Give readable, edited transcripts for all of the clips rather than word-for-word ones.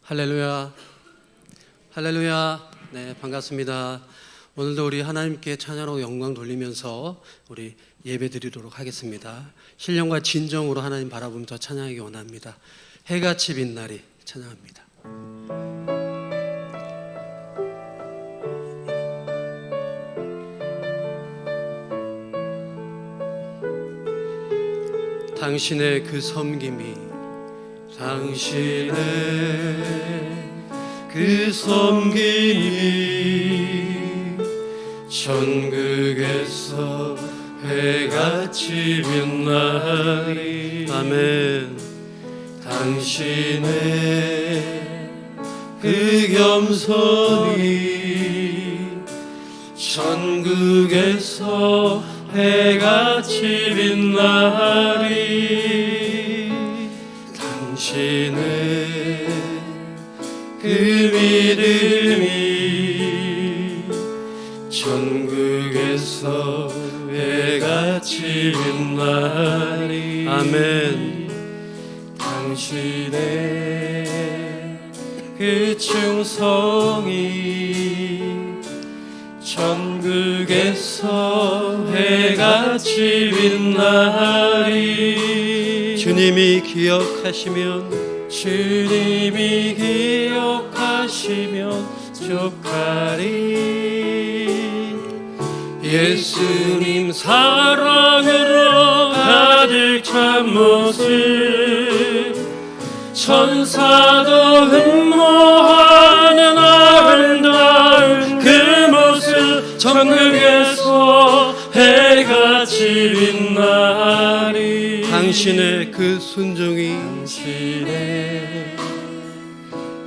할렐루야, 할렐루야. 네, 반갑습니다. 오늘도 우리 하나님께 찬양하고 영광 돌리면서 우리 예배 드리도록 하겠습니다. 신령과 진정으로 하나님 바라보면서 찬양하기 원합니다. 해같이 빛나리 찬양합니다. 당신의 그 섬김이, 당신의 그 섬김이 천국에서 해같이 빛나리. 아멘. 당신의 그 겸손이 천국에서 해같이 빛나리. 당신의 그 믿음이 천국에서 해같이 빛나리. 아멘. 당신의 그 충성이 천국에서 해같이 빛나리. 주님이 기억하시면, 주님이 기억하시면 족하리. 예수님 사랑으로 가득 찬 모습, 천사도 흠모하는 아름다운 그 모습, 천국에서 해같이 빛나리. 당신의 그 순종이, 당신의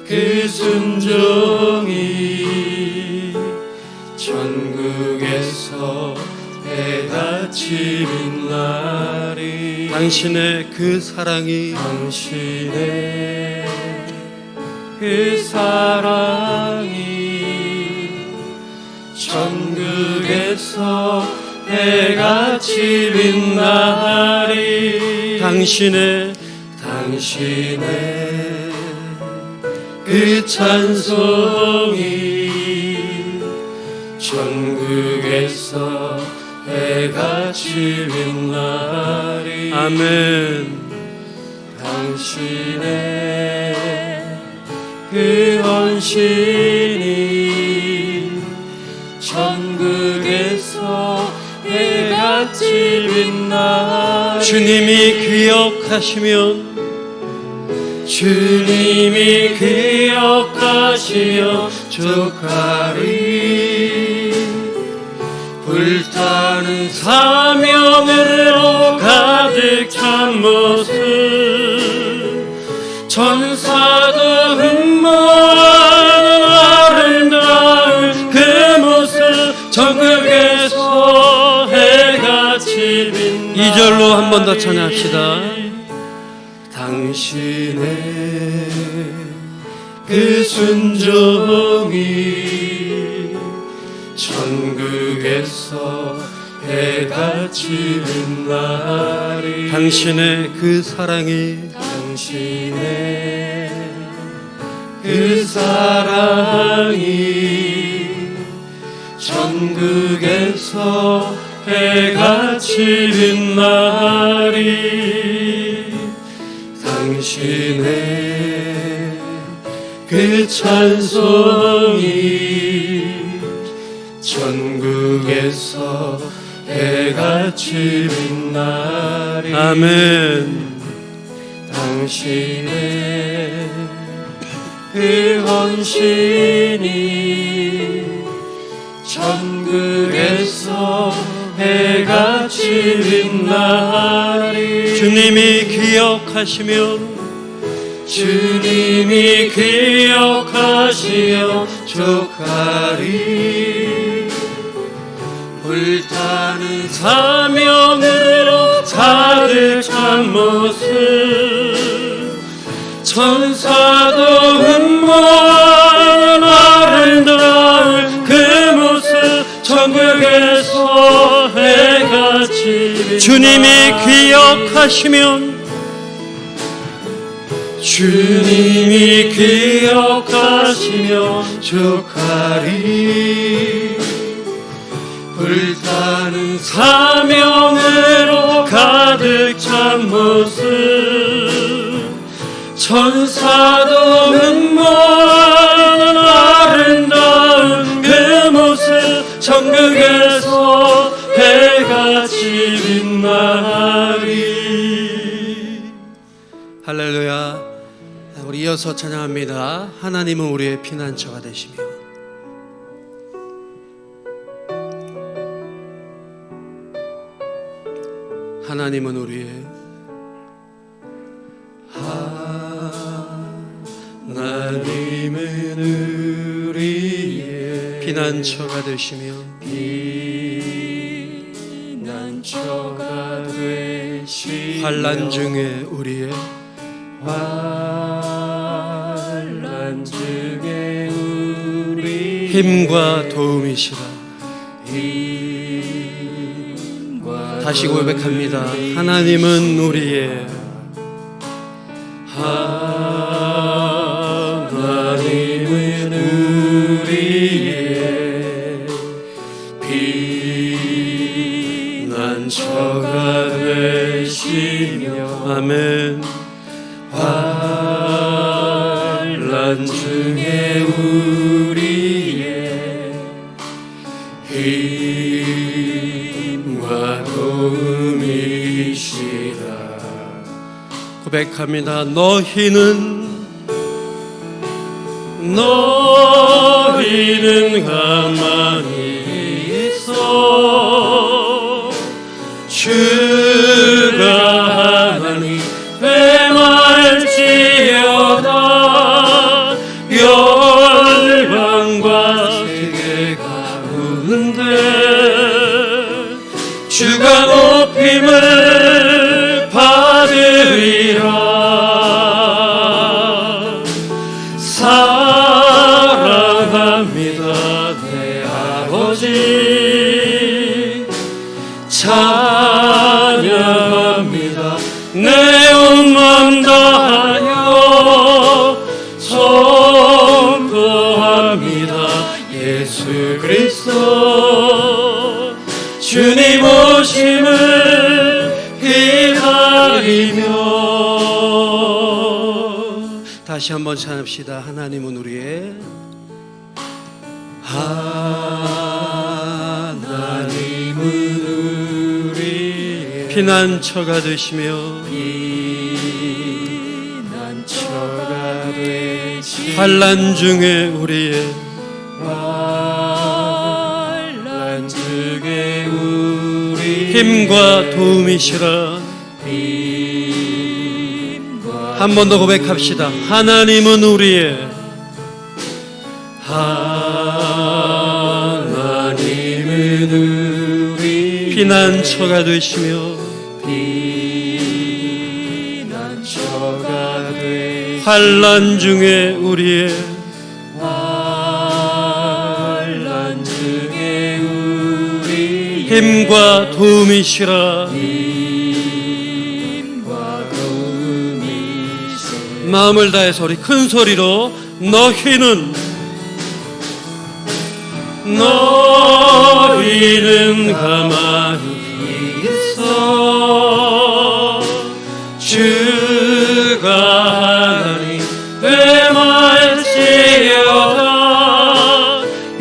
그 순종이 천국에서 해같이 빛나리. 당신의 그 사랑이, 당신의 그 사랑이 천국에서 해같이 빛나리. 당신의 그 찬송이 천국에서 해같이 빛나리. 아멘. 당신의 그 헌신이 천국에서 해같이 빛나리. 주님이 기억하시면, 주님이 기억하시면 족하리. 불타는 사명으로 가득 찬 모습, 천사도 흠모하는 아름다운 그 모습, 천국에서 해같이 빛나리. 2절로 한 번 더 찬양합시다. 당신의 그 순종이 천국에서 해같이 빛나리. 당신의 그 사랑이, 당신의 그 사랑이 천국에서 해같이 빛나리. 당신의 그 찬송이 천국에서 해같이 빛나리. 아멘. 당신의 그 헌신이 천국에서 해같이 빛나리. 주님이 기억하시면, 주님이 기억하시며 족하리. 불타는 사명으로 가득 찬 모습, 천사도 흠모하는 아름다운 그 모습, 천국에서 해같이 빛나리. 주님이 기억하시면, 주님이 기억하시며 족하리. 불타는 사명으로 가득 찬 모습, 천사도 눈먼 아름다운 그 모습, 천국에서 해같이 빛나리. 할렐루야. 우리 이어서 찬양합니다. 하나님은 우리의 피난처가 되시며. 하나님은 우리의 피난처가 되시며 환난 중에 우리의 힘과 도움이시라. 다시 고백합니다. 하나님은 우리의 피난처가 되시며. 아멘. 환난 중에 우리의 힘과 도움이시라. 고백합니다. 너희는 가만히 있어. 주가 하나님 되말지어다. 열방과 세계 가운데 주가 높임을 받으리라. 사랑합니다 내 아버지. 찬양합니다 내 온 맘 다하여. 선포합니다 예수 그리스도. 주님 오심을 기다리며. 다시 한번 찬합시다. 하나님은 우리의 피난처가 되시며 환난 중에 우리의 힘과 도움이시라. 한 번 더 고백합시다. 하나님은 우리의 피난처가 되시며 환난 중에 우리의 힘과 도움이시라. 마음을 다해서 우리 큰 소리로 너희는 가만히 있어. 주가 하나님 되말지어다.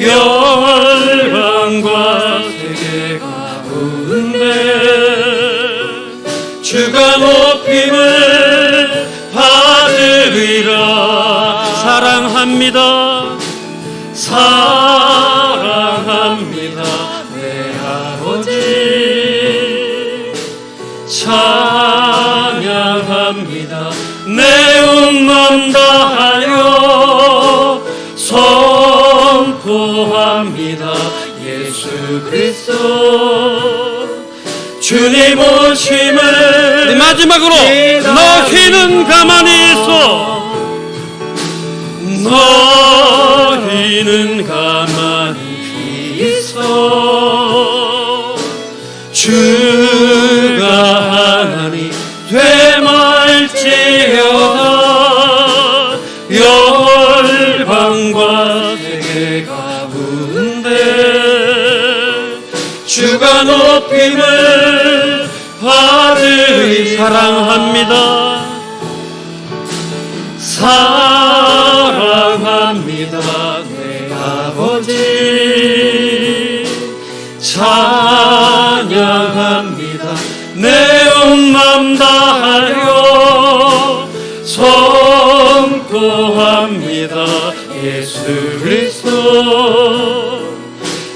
열방과 세계 가운데 주가 높임을 받으리라. 사랑합니다. 사랑합니다 내 아버지. 찬양합니다 내 온 맘 다하여. 선포합니다 예수 그리스도. 주님 오심을. 네, 마지막으로 너희는 가만히 있어. 너희는 가만히 있어. 주가 하나님 되말지어다. 높임을 아들이 사랑합니다. 사랑합니다. 내 아버지 찬양합니다. 내 온 맘 다하여 선포합니다. 예수 그리스도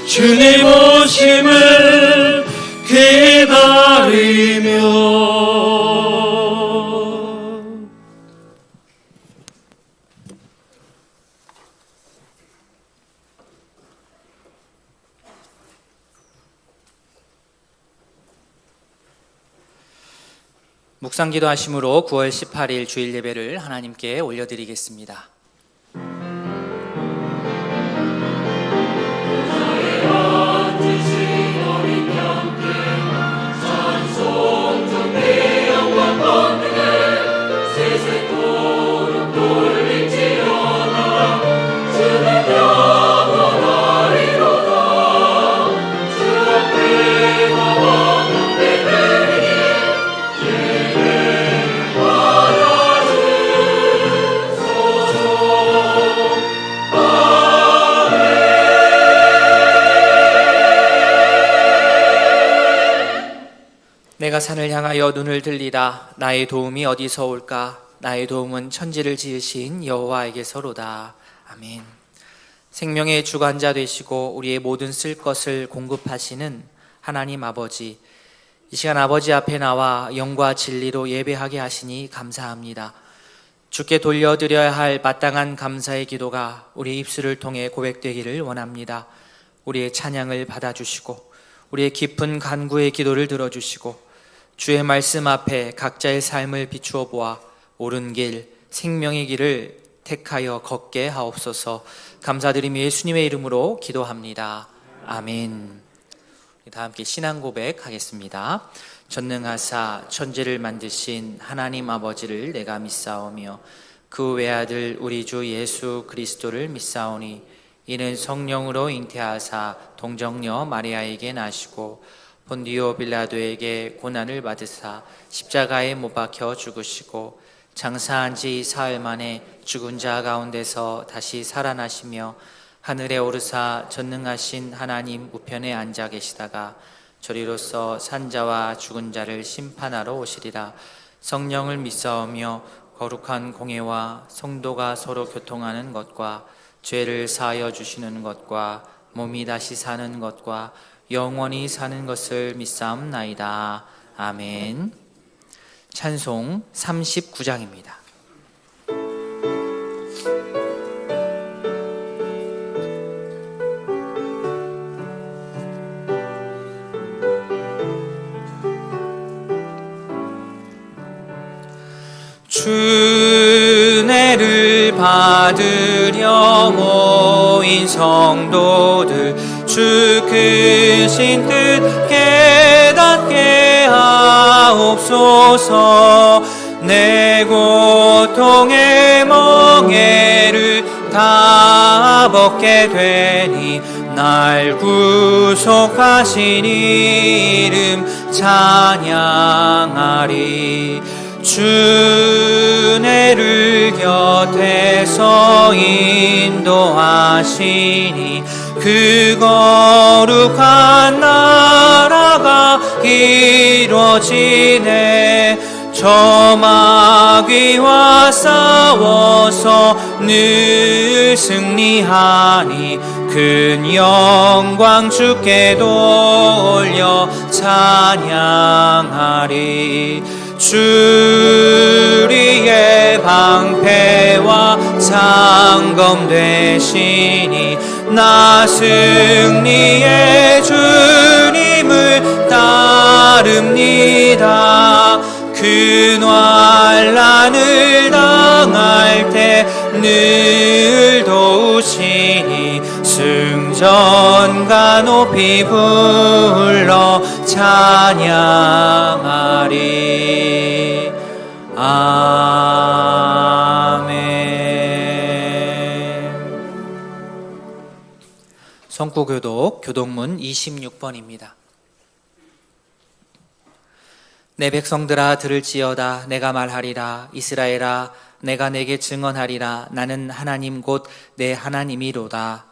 주님 오심을 기다리며. 묵상기도 하심으로 9월 18일 주일 예배를 하나님께 올려드리겠습니다. 내가 산을 향하여 눈을 들리다. 나의 도움이 어디서 올까? 나의 도움은 천지를 지으신 여호와에게서로다. 아멘. 생명의 주관자 되시고 우리의 모든 쓸 것을 공급하시는 하나님 아버지, 이 시간 아버지 앞에 나와 영과 진리로 예배하게 하시니 감사합니다. 주께 돌려드려야 할 마땅한 감사의 기도가 우리 입술을 통해 고백되기를 원합니다. 우리의 찬양을 받아주시고 우리의 깊은 간구의 기도를 들어주시고 주의 말씀 앞에 각자의 삶을 비추어 보아 옳은 길, 생명의 길을 택하여 걷게 하옵소서. 감사드리며 예수님의 이름으로 기도합니다. 아멘. 다 함께 신앙 고백하겠습니다. 전능하사 천지를 만드신 하나님 아버지를 내가 믿사오며 그 외아들 우리 주 예수 그리스도를 믿사오니 이는 성령으로 잉태하사 동정녀 마리아에게 나시고 본디오 빌라도에게 고난을 받으사 십자가에 못 박혀 죽으시고 장사한 지 사흘 만에 죽은 자 가운데서 다시 살아나시며 하늘에 오르사 전능하신 하나님 우편에 앉아 계시다가 저리로서 산자와 죽은 자를 심판하러 오시리라. 성령을 믿사오며 거룩한 공예와 성도가 서로 교통하는 것과 죄를 사하여 주시는 것과 몸이 다시 사는 것과 영원히 사는 것을 믿사옵나이다. 아멘. 찬송 39장입니다. 주례를 받으려 모인 성도들 주 크신 뜻 깨닫게 하옵소서. 내 고통의 멍에를 다 벗게 되니 날 구속하신 이름 찬양하리. 주례를 곁에서 인도하시니 그 거룩한 나라가 이루어지네. 저 마귀와 싸워서 늘 승리하니 큰 영광 주께 돌려 찬양하리. 주리의 방패와 상검 되시니 나 승리의 주님을 따릅니다. 그 환난을 당할 때 늘 도우시니 승전가 높이 불러 찬양하리. 아멘. 성구교독 교독문 26번입니다. 내 백성들아 들을지어다. 내가 말하리라. 이스라엘아 내가 내게 증언하리라. 나는 하나님 곧 내 하나님이로다.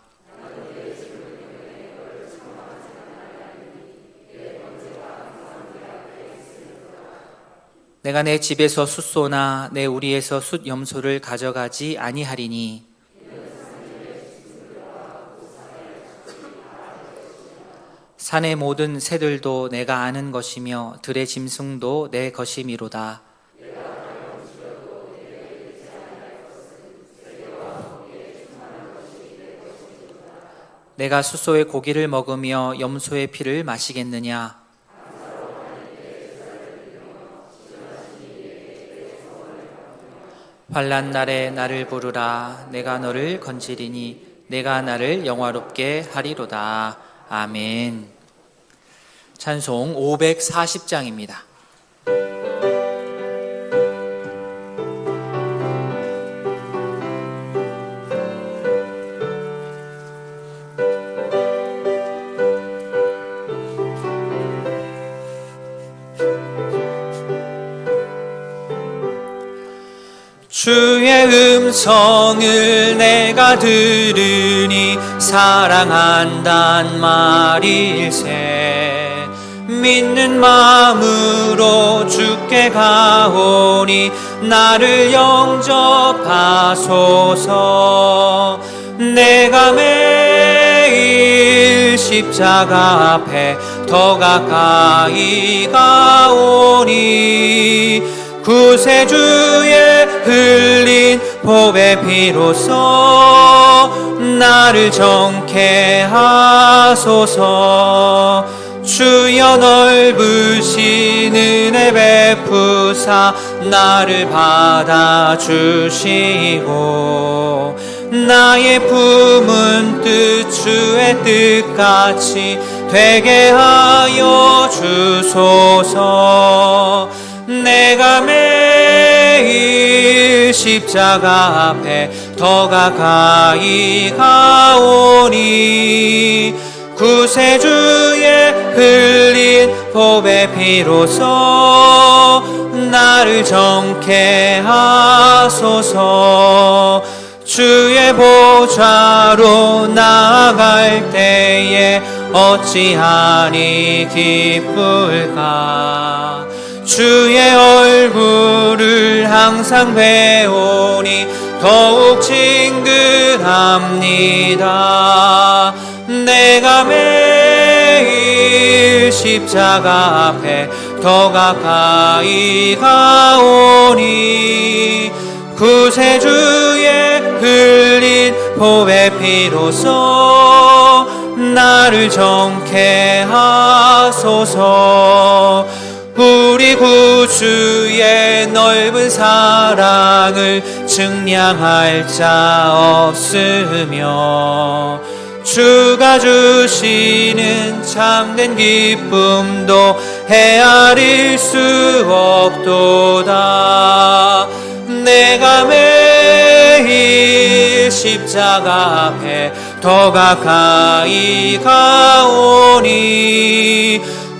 내가 내 집에서 숫소나 내 우리에서 숫 염소를 가져가지 아니하리니 산의 모든 새들도 내가 아는 것이며 들의 짐승도 내 것이미로다. 내가 숫소의 고기를 먹으며 염소의 피를 마시겠느냐? 환난 날에 나를 부르라. 내가 너를 건지리니 내가 나를 영화롭게 하리로다. 아멘. 찬송 540장입니다. 주의 음성을 내가 들으니 사랑한단 말일세. 믿는 마음으로 주께 가오니 나를 영접하소서. 내가 매일 십자가 앞에 더 가까이 가오니 구세주의 흘린 보배 피로써 나를 정케 하소서. 주여 넓으신 은혜 베푸사 나를 받아주시고 나의 품은 뜻 주의 뜻같이 되게 하여 주소서. 내가 매일 십자가 앞에 더 가까이 가오니 구세주의 흘린 보배 피로써 나를 정케 하소서. 주의 보좌로 나아갈 때에 어찌하니 기쁠까. 주의 얼굴을 항상 배우니 더욱 징그럽니다. 내가 매일 십자가 앞에 더 가까이 가오니 구세주의 흘린 보배 피로써 나를 정케 하소서. 우리 구주의 넓은 사랑을 증량할 자 없으며 주가 주시는 참된 기쁨도 헤아릴 수 없도다. 내가 매일 십자가 앞에 더 가까이 가오니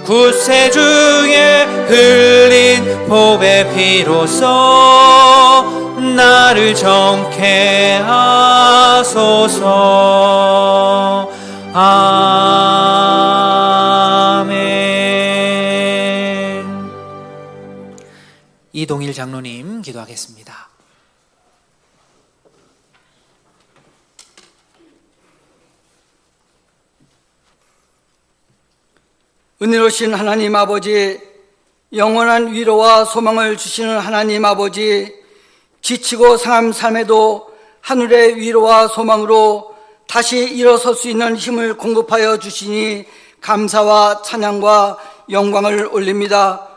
구세주의 흘린 보배 피로써 나를 정케 하소서. 아멘. 이동일 장로님 기도하겠습니다. 은혜로우신 하나님 아버지, 영원한 위로와 소망을 주시는 하나님 아버지, 지치고 상한 삶에도 하늘의 위로와 소망으로 다시 일어설 수 있는 힘을 공급하여 주시니 감사와 찬양과 영광을 올립니다.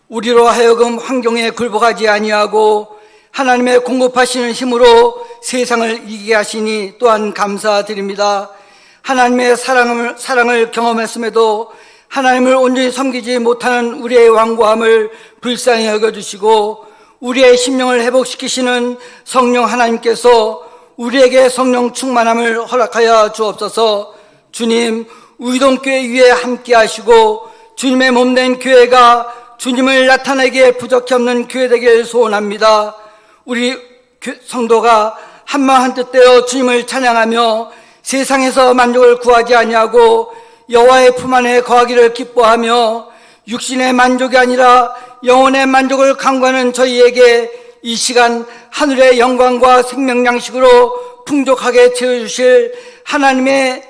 우리로 하여금 환경에 굴복하지 아니하고 하나님의 공급하시는 힘으로 세상을 이기게 하시니 또한 감사드립니다. 하나님의 사랑을 경험했음에도 하나님을 온전히 섬기지 못하는 우리의 완고함을 불쌍히 여겨주시고 우리의 심령을 회복시키시는 성령 하나님께서 우리에게 성령 충만함을 허락하여 주옵소서. 주님, 우이동교회 위에 함께 하시고 주님의 몸된 교회가 주님을 나타내기에 부족히 없는 교회 되길 소원합니다. 우리 성도가 한마음 한뜻 되어 주님을 찬양하며 세상에서 만족을 구하지 아니하고 여호와의 품 안에 거하기를 기뻐하며 육신의 만족이 아니라 영혼의 만족을 강구하는 저희에게 이 시간 하늘의 영광과 생명 양식으로 풍족하게 채워주실 하나님께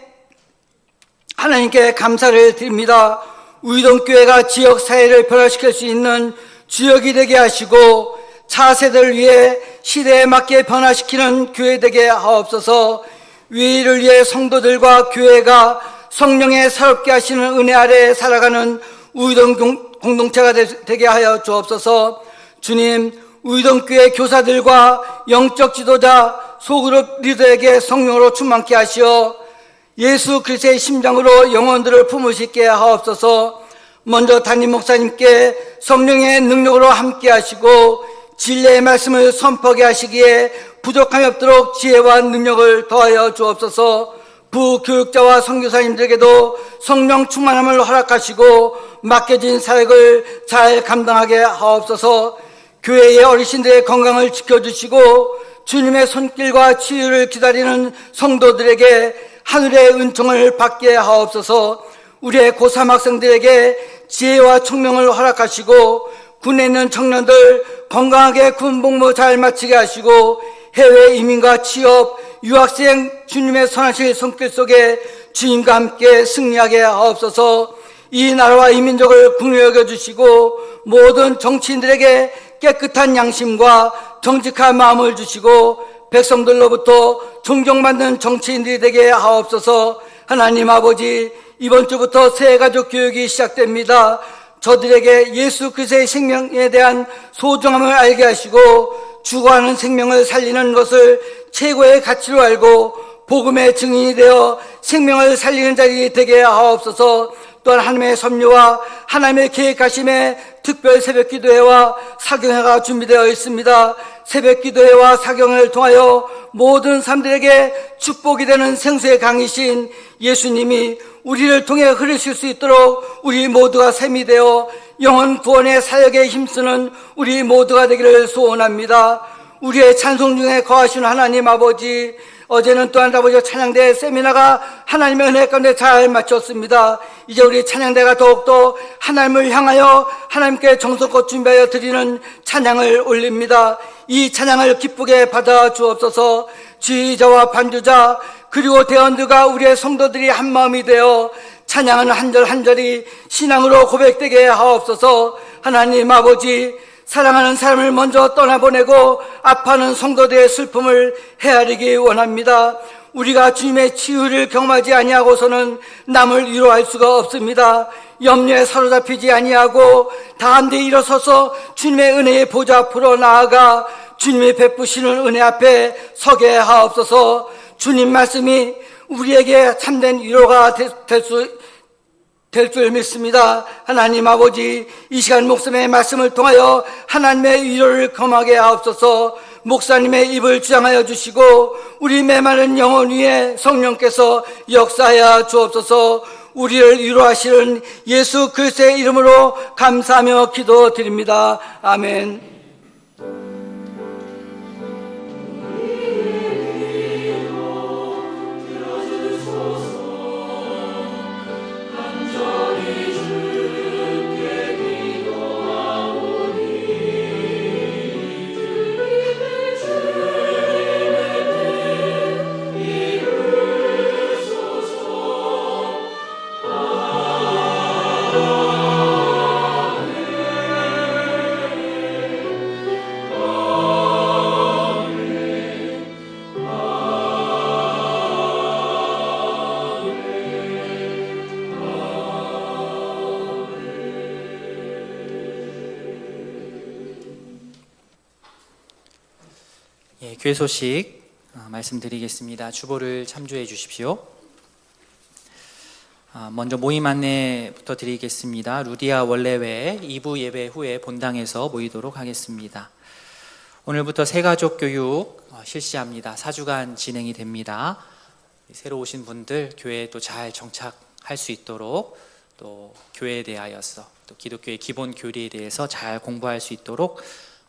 감사를 드립니다. 우이동교회가 지역 사회를 변화시킬 수 있는 주역이 되게 하시고 차세대를 위해 시대에 맞게 변화시키는 교회 되게 하옵소서. 위를 위해 성도들과 교회가 성령의 새롭게 하시는 은혜 아래 살아가는 우이동 공동체가 되게 하여 주옵소서. 주님, 우이동교회 교사들과 영적 지도자 소그룹 리더에게 성령으로 충만케 하시어 예수 그리스도의 심장으로 영혼들을 품으시게 하옵소서. 먼저 담임 목사님께 성령의 능력으로 함께 하시고 진리의 말씀을 선포하게 하시기에 부족함이 없도록 지혜와 능력을 더하여 주옵소서. 부교육자와 선교사님들에게도 성령 충만함을 허락하시고 맡겨진 사역을 잘 감당하게 하옵소서. 교회의 어르신들의 건강을 지켜주시고 주님의 손길과 치유를 기다리는 성도들에게 하늘의 은총을 받게 하옵소서. 우리의 고3 학생들에게 지혜와 총명을 허락하시고 군에 있는 청년들 건강하게 군 복무 잘 마치게 하시고 해외 이민과 취업, 유학생 주님의 선하신 손길 속에 주님과 함께 승리하게 하옵소서. 이 나라와 이 민족을 긍휼히 여겨주시고 모든 정치인들에게 깨끗한 양심과 정직한 마음을 주시고 백성들로부터 존경받는 정치인들이 되게 하옵소서. 하나님 아버지, 이번 주부터 새가족 교육이 시작됩니다. 저들에게 예수 그리스도의 생명에 대한 소중함을 알게 하시고 죽어가는 생명을 살리는 것을 최고의 가치로 알고 복음의 증인이 되어 생명을 살리는 자리 되게 하옵소서. 또한 하나님의 섭리와 하나님의 계획하심에 특별 새벽기도회와 사경회가 준비되어 있습니다. 새벽기도회와 사경회를 통하여 모든 사람들에게 축복이 되는 생수의 강이신 예수님이 우리를 통해 흐르실 수 있도록 우리 모두가 샘이 되어 영혼 구원의 사역에 힘쓰는 우리 모두가 되기를 소원합니다. 우리의 찬송 중에 거하시는 하나님 아버지, 어제는 또한 아버지 찬양대 세미나가 하나님의 은혜 가운데 잘 마쳤습니다. 이제 우리 찬양대가 더욱더 하나님을 향하여 하나님께 정성껏 준비하여 드리는 찬양을 올립니다. 이 찬양을 기쁘게 받아 주옵소서. 지휘자와 반주자 그리고 대원들과 우리의 성도들이 한마음이 되어 찬양하는 한 절 한 절이 신앙으로 고백되게 하옵소서. 하나님 아버지, 사랑하는 사람을 먼저 떠나보내고 아파하는 성도들의 슬픔을 헤아리기 원합니다. 우리가 주님의 치유를 경험하지 아니하고서는 남을 위로할 수가 없습니다. 염려에 사로잡히지 아니하고 다한데 일어서서 주님의 은혜의 보좌 앞으로 나아가 주님이 베푸시는 은혜 앞에 서게 하옵소서. 주님 말씀이 우리에게 참된 위로가 될 줄 믿습니다. 하나님 아버지, 이 시간 목사님의 말씀을 통하여 하나님의 위로를 경험하게 하옵소서. 목사님의 입을 주장하여 주시고 우리 메마른 영혼 위에 성령께서 역사하여 주옵소서. 우리를 위로하시는 예수 그리스도의 이름으로 감사하며 기도드립니다. 아멘. 교회 소식 말씀드리겠습니다. 주보를 참조해 주십시오. 먼저 모임 안내부터 드리겠습니다. 루디아 원래회 2부 예배 후에 본당에서 모이도록 하겠습니다. 오늘부터 새가족 교육 실시합니다. 4주간 진행이 됩니다. 새로 오신 분들 교회에 또 잘 정착할 수 있도록 또 교회에 대하여서 또 기독교의 기본 교리에 대해서 잘 공부할 수 있도록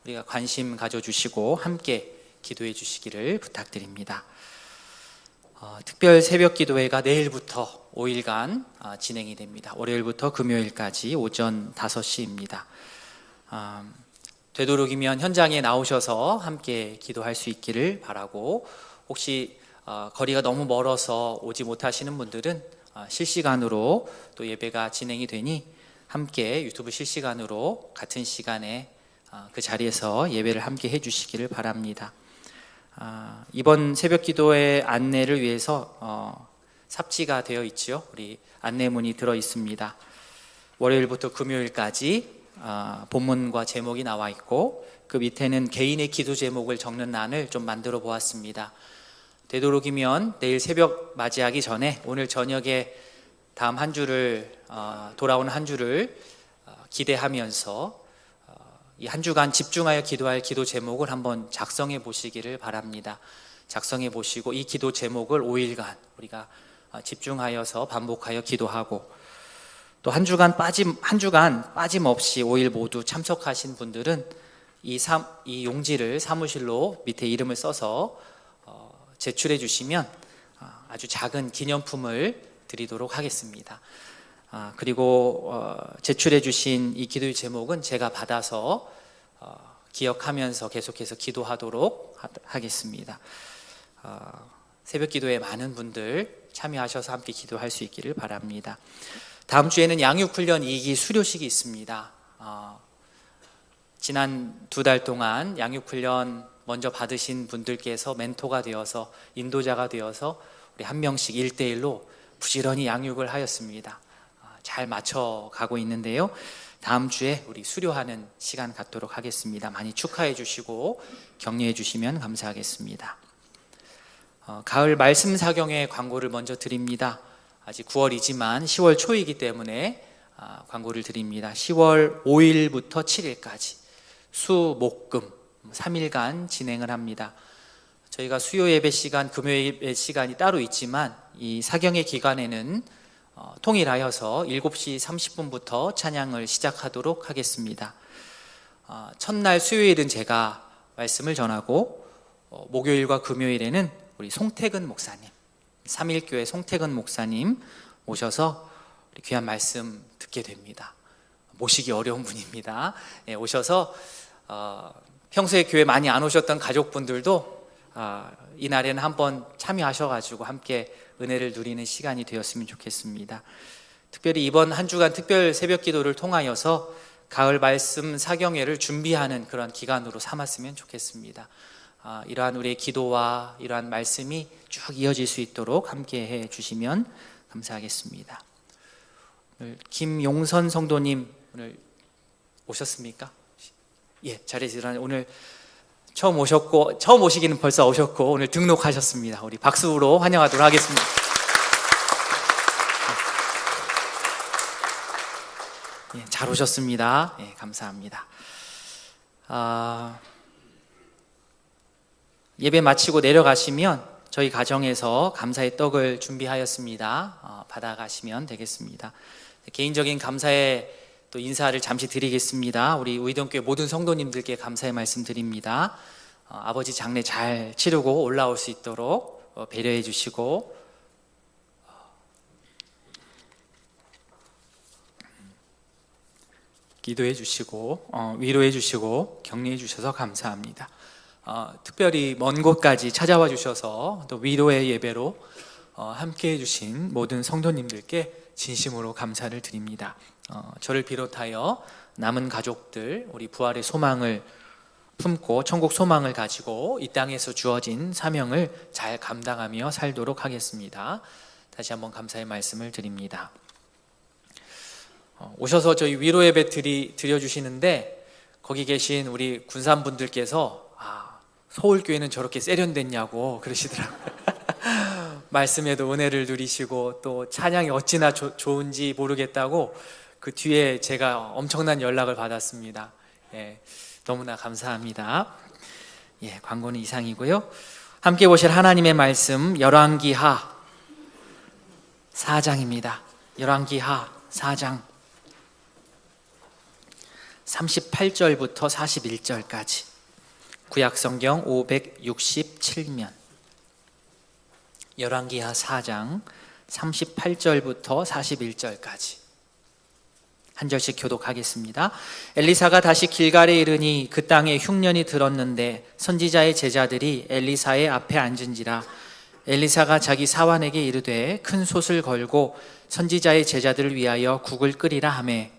우리가 관심 가져주시고 함께 기도해 주시기를 부탁드립니다. 특별 새벽 기도회가 내일부터 5일간 진행이 됩니다. 월요일부터 금요일까지 오전 5시입니다. 되도록이면 현장에 나오셔서 함께 기도할 수 있기를 바라고, 혹시 거리가 너무 멀어서 오지 못하시는 분들은 실시간으로 또 예배가 진행이 되니 함께 유튜브 실시간으로 같은 시간에 그 자리에서 예배를 함께 해주시기를 바랍니다. 이번 새벽 기도의 안내를 위해서 삽지가 되어 있지요. 우리 안내문이 들어 있습니다. 월요일부터 금요일까지 본문과 제목이 나와 있고, 그 밑에는 개인의 기도 제목을 적는 란을 좀 만들어 보았습니다. 되도록이면 내일 새벽 맞이하기 전에 오늘 저녁에 다음 한 주를 돌아오는 한 주를 기대하면서 이 한 주간 집중하여 기도할 기도 제목을 한번 작성해 보시기를 바랍니다. 작성해 보시고 이 기도 제목을 5일간 우리가 집중하여서 반복하여 기도하고, 또 한 주간 빠짐없이 5일 모두 참석하신 분들은 이 용지를 사무실로 밑에 이름을 써서 제출해 주시면 아주 작은 기념품을 드리도록 하겠습니다. 그리고 제출해 주신 이 기도의 제목은 제가 받아서 기억하면서 계속해서 기도하도록 하겠습니다. 새벽 기도에 많은 분들 참여하셔서 함께 기도할 수 있기를 바랍니다. 다음 주에는 양육훈련 2기 수료식이 있습니다. 지난 2달 동안 양육훈련 먼저 받으신 분들께서 멘토가 되어서, 인도자가 되어서 우리 한 명씩 1대1로 부지런히 양육을 하였습니다. 잘 맞춰가고 있는데요. 다음 주에 우리 수료하는 시간 갖도록 하겠습니다. 많이 축하해 주시고 격려해 주시면 감사하겠습니다. 가을 말씀 사경의 광고를 먼저 드립니다. 아직 9월이지만 10월 초이기 때문에 광고를 드립니다. 10월 5일부터 7일까지 수, 목, 금 3일간 진행을 합니다. 저희가 수요 예배 시간, 금요 예배 시간이 따로 있지만 이 사경의 기간에는 통일하여서 7시 30분부터 찬양을 시작하도록 하겠습니다. 첫날 수요일은 제가 말씀을 전하고, 목요일과 금요일에는 우리 송태근 목사님, 3일교회 송태근 목사님 오셔서 귀한 말씀 듣게 됩니다. 모시기 어려운 분입니다. 오셔서 평소에 교회 많이 안 오셨던 가족분들도 이날에는 한번 참여하셔가지고 함께 은혜를 누리는 시간이 되었으면 좋겠습니다. 특별히 이번 한 주간 특별 새벽 기도를 통하여서 가을 말씀 사경회를 준비하는 그런 기간으로 삼았으면 좋겠습니다. 이러한 우리의 기도와 이러한 말씀이 쭉 이어질 수 있도록 함께 해 주시면 감사하겠습니다. 오늘 김용선 성도님 오늘 오셨습니까? 예, 자리에서 일어나 오늘 처음 오시기는 벌써 오셨고 오늘 등록하셨습니다. 우리 박수로 환영하도록 하겠습니다. 예, 잘 오셨습니다. 예, 감사합니다. 예배 마치고 내려가시면 저희 가정에서 감사의 떡을 준비하였습니다. 받아가시면 되겠습니다. 개인적인 감사의 또 인사를 잠시 드리겠습니다. 우리 우이동교회 모든 성도님들께 감사의 말씀 드립니다. 아버지 장례 잘 치르고 올라올 수 있도록 배려해 주시고, 기도해 주시고 위로해 주시고 격려해 주셔서 감사합니다. 특별히 먼 곳까지 찾아와 주셔서 또 위로의 예배로 함께 해주신 모든 성도님들께 진심으로 감사를 드립니다. 저를 비롯하여 남은 가족들, 우리 부활의 소망을 품고 천국 소망을 가지고 이 땅에서 주어진 사명을 잘 감당하며 살도록 하겠습니다. 다시 한번 감사의 말씀을 드립니다. 오셔서 저희 위로 예배 드려주시는데 거기 계신 우리 군산분들께서 서울교회는 저렇게 세련됐냐고 그러시더라고요. 말씀에도 은혜를 누리시고 또 찬양이 어찌나 좋은지 모르겠다고 그 뒤에 제가 엄청난 연락을 받았습니다. 예, 너무나 감사합니다. 예, 광고는 이상이고요. 함께 보실 하나님의 말씀 열왕기하 4장입니다. 열왕기하 4장 38절부터 41절까지 구약성경 567면 열왕기하 4장 38절부터 41절까지 한 절씩 교독하겠습니다. 엘리사가 다시 길갈에 이르니 그 땅에 흉년이 들었는데 선지자의 제자들이 엘리사의 앞에 앉은지라. 엘리사가 자기 사환에게 이르되 큰 솥을 걸고 선지자의 제자들을 위하여 국을 끓이라 하매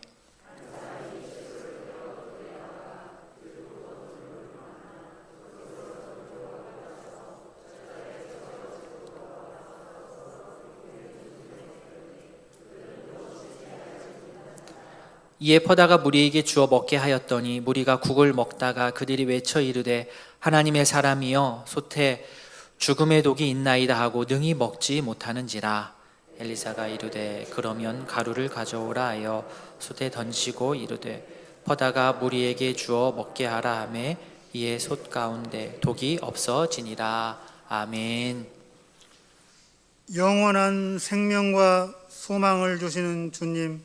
이에 퍼다가 무리에게 주어 먹게 하였더니 무리가 국을 먹다가 그들이 외쳐 이르되 하나님의 사람이여 솥에 죽음의 독이 있나이다 하고 능히 먹지 못하는지라. 엘리사가 이르되 그러면 가루를 가져오라 하여 솥에 던지고 이르되 퍼다가 무리에게 주어 먹게 하라 하매 이에 솥 가운데 독이 없어지니라. 아멘. 영원한 생명과 소망을 주시는 주님,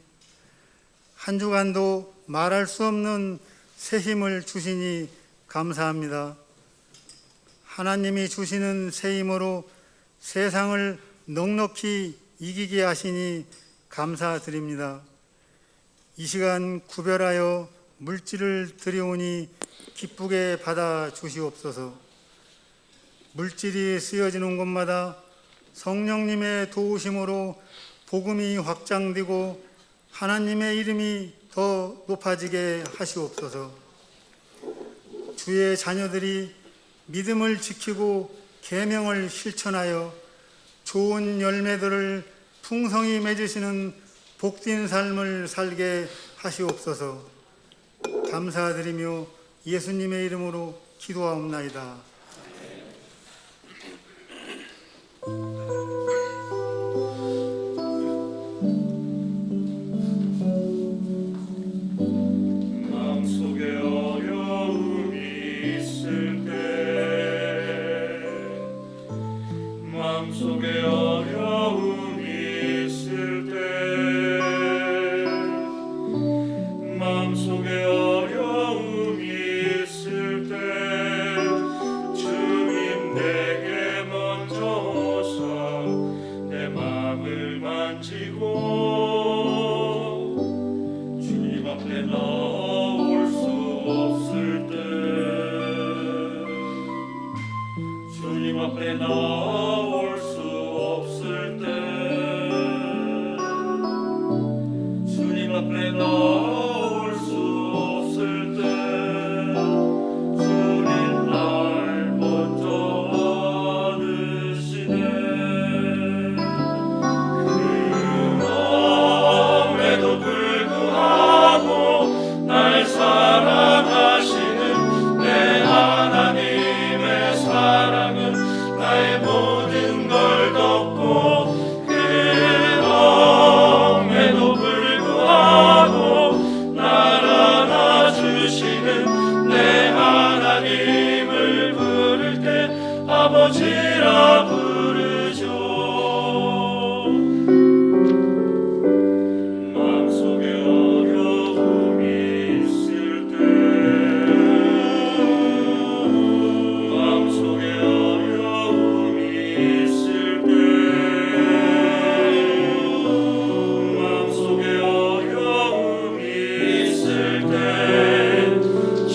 한 주간도 말할 수 없는 새 힘을 주시니 감사합니다. 하나님이 주시는 새 힘으로 세상을 넉넉히 이기게 하시니 감사드립니다. 이 시간 구별하여 물질을 드리오니 기쁘게 받아 주시옵소서. 물질이 쓰여지는 곳마다 성령님의 도우심으로 복음이 확장되고 하나님의 이름이 더 높아지게 하시옵소서. 주의 자녀들이 믿음을 지키고 계명을 실천하여 좋은 열매들을 풍성히 맺으시는 복된 삶을 살게 하시옵소서. 감사드리며 예수님의 이름으로 기도하옵나이다.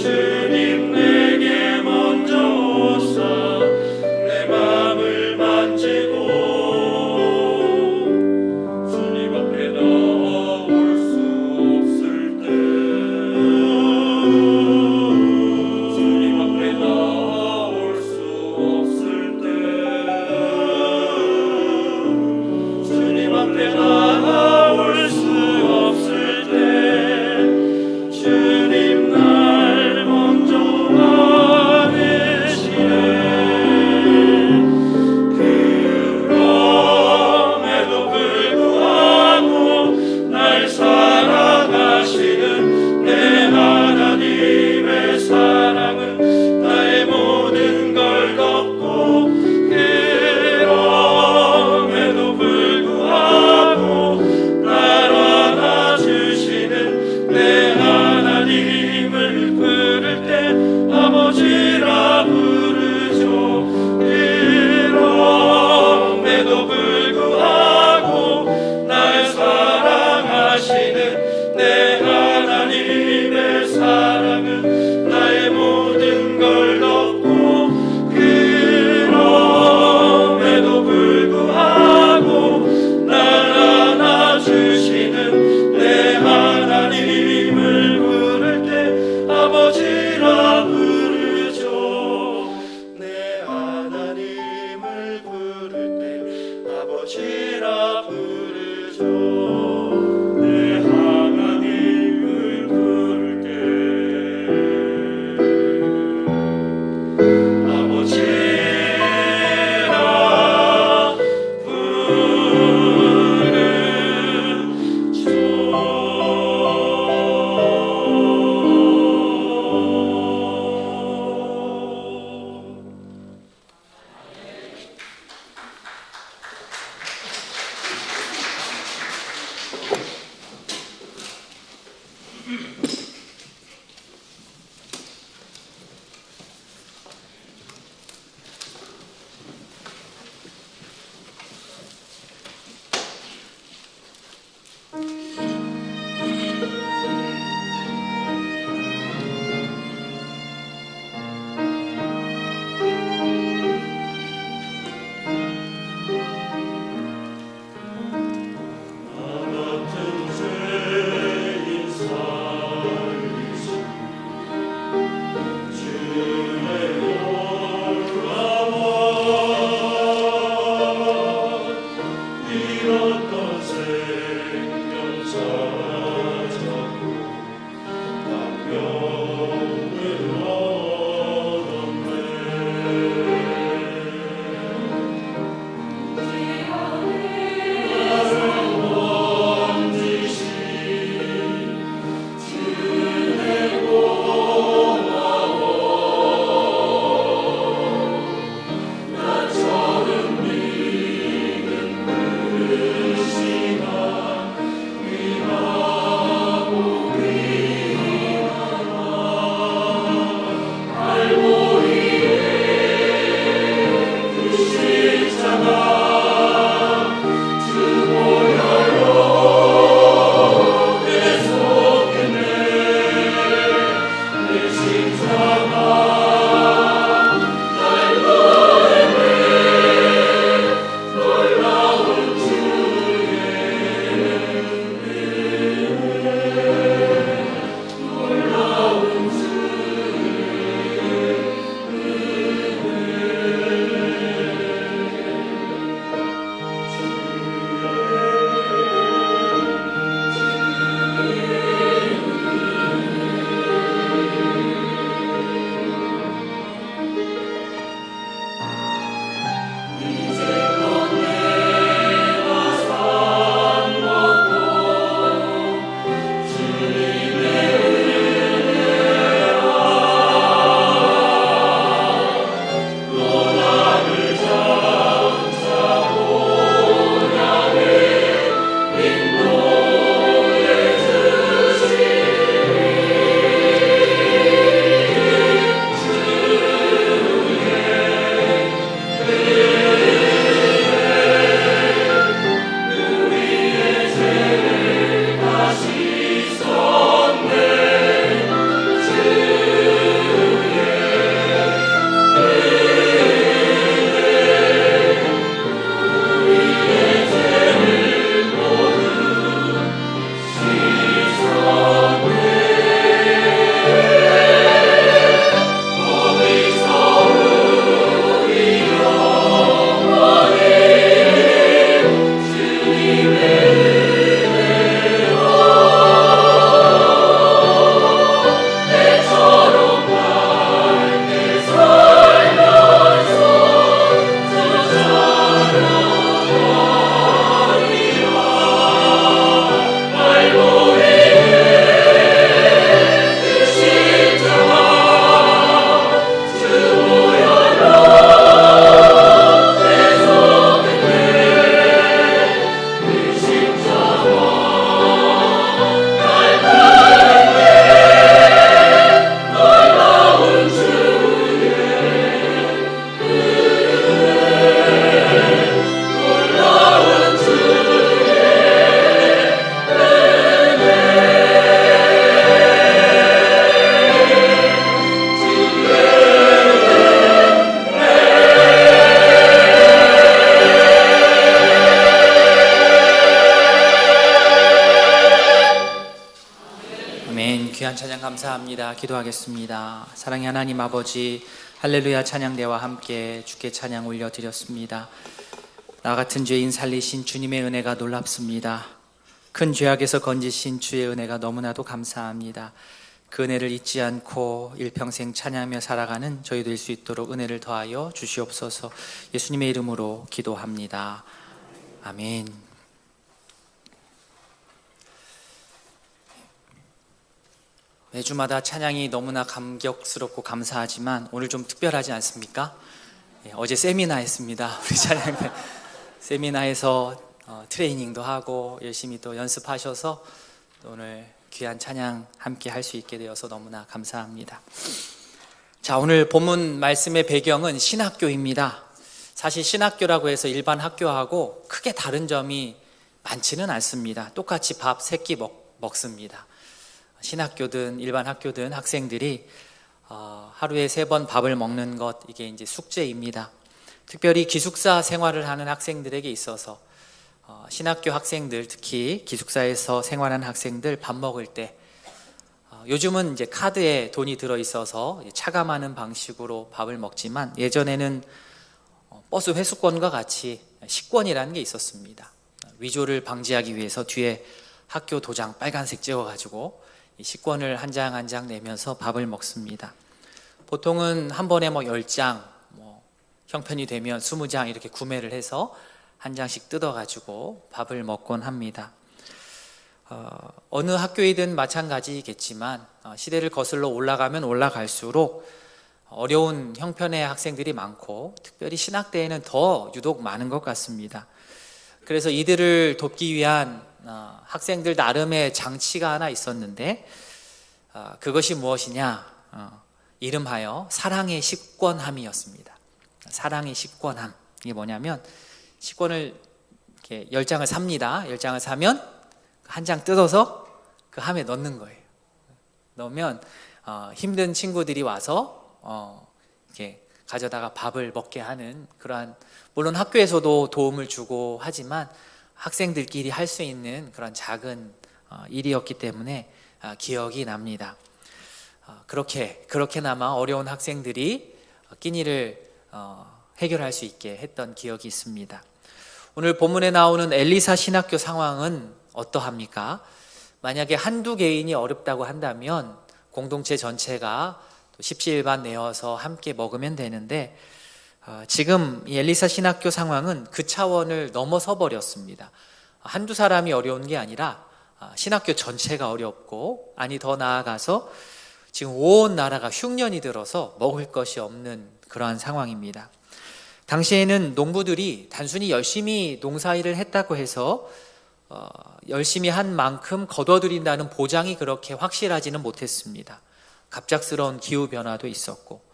주님 내게 먼저 오사 내 맘을 귀한 찬양 감사합니다. 기도하겠습니다. 사랑의 하나님 아버지, 할렐루야 찬양대와 함께 주께 찬양 올려드렸습니다. 나 같은 죄인 살리신 주님의 은혜가 놀랍습니다. 큰 죄악에서 건지신 주의 은혜가 너무나도 감사합니다. 그 은혜를 잊지 않고 일평생 찬양하며 살아가는 저희 될 수 있도록 은혜를 더하여 주시옵소서. 예수님의 이름으로 기도합니다. 아멘. 매주마다 찬양이 너무나 감격스럽고 감사하지만 오늘 좀 특별하지 않습니까? 어제 세미나 했습니다. 우리 찬양들 세미나에서 트레이닝도 하고 열심히 또 연습하셔서 또 오늘 귀한 찬양 함께 할 수 있게 되어서 너무나 감사합니다. 자, 오늘 본문 말씀의 배경은 신학교입니다. 사실 신학교라고 해서 일반 학교하고 크게 다른 점이 많지는 않습니다. 똑같이 밥 3끼 먹습니다. 신학교든 일반 학교든 학생들이 하루에 3번 밥을 먹는 것, 이게 이제 숙제입니다. 특별히 기숙사 생활을 하는 학생들에게 있어서 신학교 학생들, 특히 기숙사에서 생활하는 학생들 밥 먹을 때 요즘은 이제 카드에 돈이 들어 있어서 차감하는 방식으로 밥을 먹지만 예전에는 버스 회수권과 같이 식권이라는 게 있었습니다. 위조를 방지하기 위해서 뒤에 학교 도장 빨간색 찍어가지고 식권을 한 장 한 장 내면서 밥을 먹습니다. 보통은 한 번에 10장, 형편이 되면 20장 이렇게 구매를 해서 한 장씩 뜯어가지고 밥을 먹곤 합니다. 어느 학교이든 마찬가지겠지만 시대를 거슬러 올라가면 올라갈수록 어려운 형편의 학생들이 많고 특별히 신학대에는 더 유독 많은 것 같습니다. 그래서 이들을 돕기 위한 학생들 나름의 장치가 하나 있었는데 그것이 무엇이냐? 이름하여 사랑의 식권함이었습니다. 사랑의 식권함. 이게 뭐냐면 식권을 이렇게 10장을 삽니다. 10장을 사면 한 장 뜯어서 그 함에 넣는 거예요. 넣으면 힘든 친구들이 와서 이렇게 가져다가 밥을 먹게 하는 그러한, 물론 학교에서도 도움을 주고 하지만 학생들끼리 할 수 있는 그런 작은 일이었기 때문에 기억이 납니다. 그렇게나마 어려운 학생들이 끼니를 해결할 수 있게 했던 기억이 있습니다. 오늘 본문에 나오는 엘리사 신학교 상황은 어떠합니까? 만약에 한두 개인이 어렵다고 한다면 공동체 전체가 또 십시일반 내어서 함께 먹으면 되는데 지금 이 엘리사 신학교 상황은 그 차원을 넘어서 버렸습니다. 한두 사람이 어려운 게 아니라 신학교 전체가 어렵고, 아니 더 나아가서 지금 온 나라가 흉년이 들어서 먹을 것이 없는 그러한 상황입니다. 당시에는 농부들이 단순히 열심히 농사일을 했다고 해서 열심히 한 만큼 거둬들인다는 보장이 그렇게 확실하지는 못했습니다. 갑작스러운 기후변화도 있었고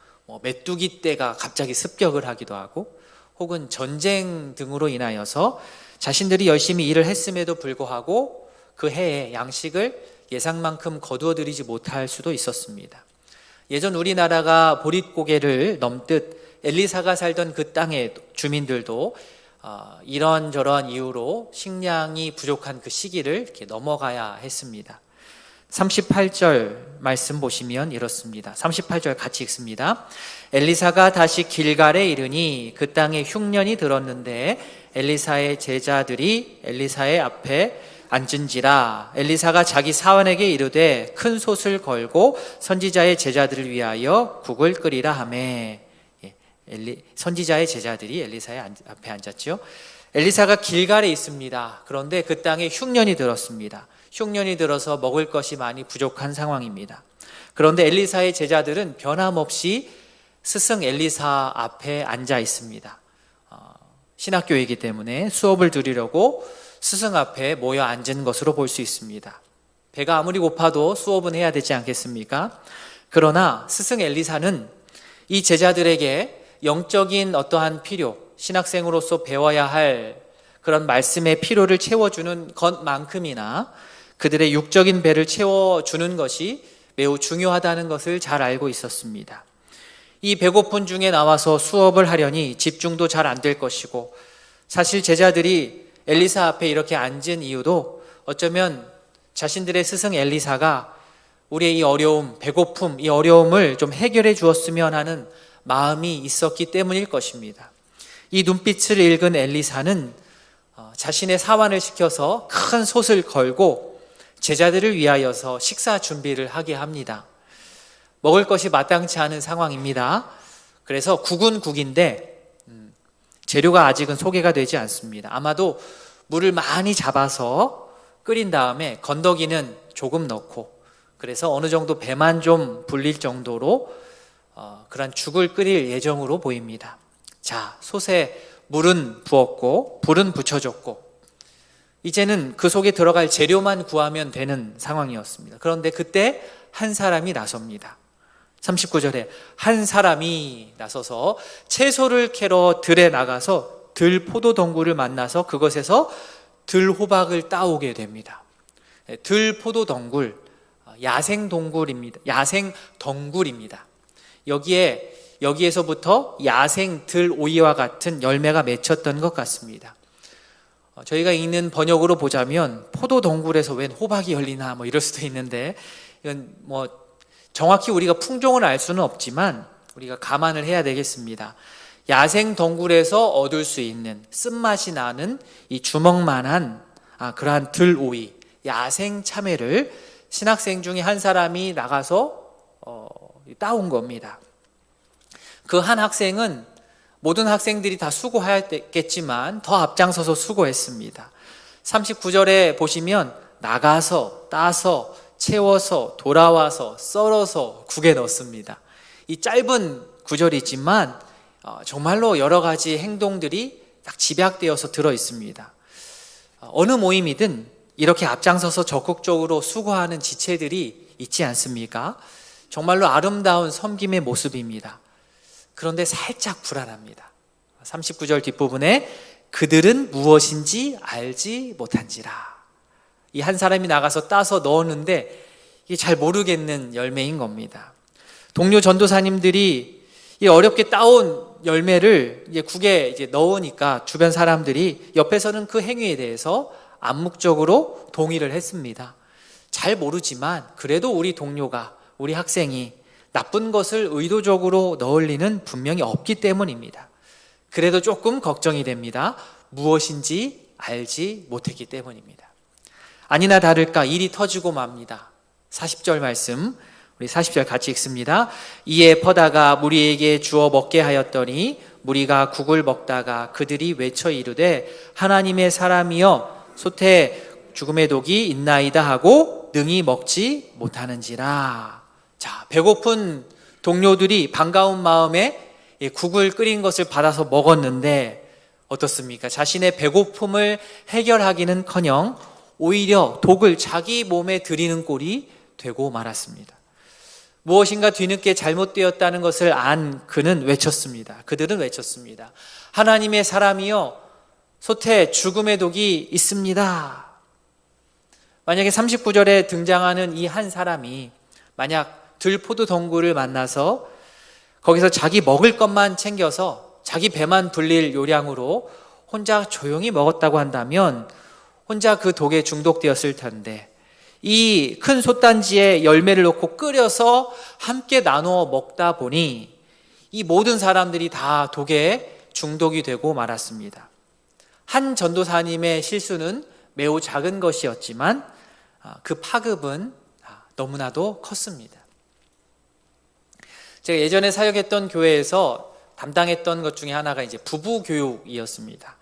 메뚜기 떼가 갑자기 습격을 하기도 하고, 혹은 전쟁 등으로 인하여서 자신들이 열심히 일을 했음에도 불구하고 그 해에 양식을 예상만큼 거두어들이지 못할 수도 있었습니다. 예전 우리나라가 보릿고개를 넘듯 엘리사가 살던 그 땅의 주민들도 이런저런 이유로 식량이 부족한 그 시기를 이렇게 넘어가야 했습니다. 38절 말씀 보시면 이렇습니다. 38절 같이 읽습니다. 엘리사가 다시 길갈에 이르니 그 땅에 흉년이 들었는데 엘리사의 제자들이 엘리사의 앞에 앉은지라. 엘리사가 자기 사원에게 이르되 큰 솥을 걸고 선지자의 제자들을 위하여 국을 끓이라 하매. 선지자의 제자들이 엘리사의 앞에 앉았죠. 엘리사가 길갈에 있습니다. 그런데 그 땅에 흉년이 들었습니다. 흉년이 들어서 먹을 것이 많이 부족한 상황입니다. 그런데 엘리사의 제자들은 변함없이 스승 엘리사 앞에 앉아 있습니다. 신학교이기 때문에 수업을 들으려고 스승 앞에 모여 앉은 것으로 볼 수 있습니다. 배가 아무리 고파도 수업은 해야 되지 않겠습니까? 그러나 스승 엘리사는 이 제자들에게 영적인 어떠한 필요, 신학생으로서 배워야 할 그런 말씀의 필요를 채워주는 것만큼이나 그들의 육적인 배를 채워주는 것이 매우 중요하다는 것을 잘 알고 있었습니다. 이 배고픈 중에 나와서 수업을 하려니 집중도 잘 안 될 것이고, 사실 제자들이 엘리사 앞에 이렇게 앉은 이유도 어쩌면 자신들의 스승 엘리사가 우리의 이 어려움, 배고픔, 이 어려움을 좀 해결해 주었으면 하는 마음이 있었기 때문일 것입니다. 이 눈빛을 읽은 엘리사는 자신의 사환을 시켜서 큰 솥을 걸고 제자들을 위하여서 식사 준비를 하게 합니다. 먹을 것이 마땅치 않은 상황입니다. 그래서 국은 국인데 재료가 아직은 소개가 되지 않습니다. 아마도 물을 많이 잡아서 끓인 다음에 건더기는 조금 넣고, 그래서 어느 정도 배만 좀 불릴 정도로 그런 죽을 끓일 예정으로 보입니다. 자, 솥에 물은 부었고 불은 붙여졌고 이제는 그 속에 들어갈 재료만 구하면 되는 상황이었습니다. 그런데 그때 한 사람이 나섭니다. 39절에 한 사람이 나서서 채소를 캐러 들에 나가서 들 포도 덩굴을 만나서 그것에서 들 호박을 따오게 됩니다. 들 포도 덩굴, 야생 덩굴입니다. 여기에서부터 야생 들 오이와 같은 열매가 맺혔던 것 같습니다. 저희가 읽는 번역으로 보자면 포도 덩굴에서 웬 호박이 열리나 이럴 수도 있는데, 이건 정확히 우리가 풍종을 알 수는 없지만 우리가 감안을 해야 되겠습니다. 야생 덩굴에서 얻을 수 있는 쓴맛이 나는 이 주먹만한 그러한 들 오이, 야생 참외를 신학생 중에 한 사람이 나가서 따온 겁니다. 그 한 학생은 모든 학생들이 다 수고하였겠지만 더 앞장서서 수고했습니다. 39절에 보시면 나가서 따서 채워서 돌아와서 썰어서 국에 넣습니다. 이 짧은 구절이지만 정말로 여러 가지 행동들이 딱 집약되어서 들어 있습니다. 어느 모임이든 이렇게 앞장서서 적극적으로 수고하는 지체들이 있지 않습니까? 정말로 아름다운 섬김의 모습입니다. 그런데 살짝 불안합니다. 39절 뒷부분에 그들은 무엇인지 알지 못한지라. 이 한 사람이 나가서 따서 넣었는데 이게 잘 모르겠는 열매인 겁니다. 동료 전도사님들이 이 어렵게 따온 열매를 이제 국에 이제 넣으니까 주변 사람들이 옆에서는 그 행위에 대해서 암묵적으로 동의를 했습니다. 잘 모르지만 그래도 우리 동료가, 우리 학생이 나쁜 것을 의도적으로 넣을 리는 분명히 없기 때문입니다. 그래도 조금 걱정이 됩니다. 무엇인지 알지 못했기 때문입니다. 아니나 다를까 일이 터지고 맙니다. 40절 말씀, 우리 40절 같이 읽습니다. 이에 퍼다가 무리에게 주어 먹게 하였더니 무리가 국을 먹다가 그들이 외쳐 이르되 하나님의 사람이여 솥에 죽음의 독이 있나이다 하고 능히 먹지 못하는지라. 자, 배고픈 동료들이 반가운 마음에 국을 끓인 것을 받아서 먹었는데 어떻습니까? 자신의 배고픔을 해결하기는커녕 오히려 독을 자기 몸에 들이는 꼴이 되고 말았습니다. 무엇인가 뒤늦게 잘못되었다는 것을 안 그들은 외쳤습니다. 하나님의 사람이여 솥에 죽음의 독이 있습니다. 만약에 39절에 등장하는 이 한 사람이 만약 들포도 덩굴을 만나서 거기서 자기 먹을 것만 챙겨서 자기 배만 불릴 요량으로 혼자 조용히 먹었다고 한다면 혼자 그 독에 중독되었을 텐데, 이 큰 솥단지에 열매를 넣고 끓여서 함께 나누어 먹다 보니 이 모든 사람들이 다 독에 중독이 되고 말았습니다. 한 전도사님의 실수는 매우 작은 것이었지만 그 파급은 너무나도 컸습니다. 제가 예전에 사역했던 교회에서 담당했던 것 중에 하나가 이제 부부 교육이었습니다.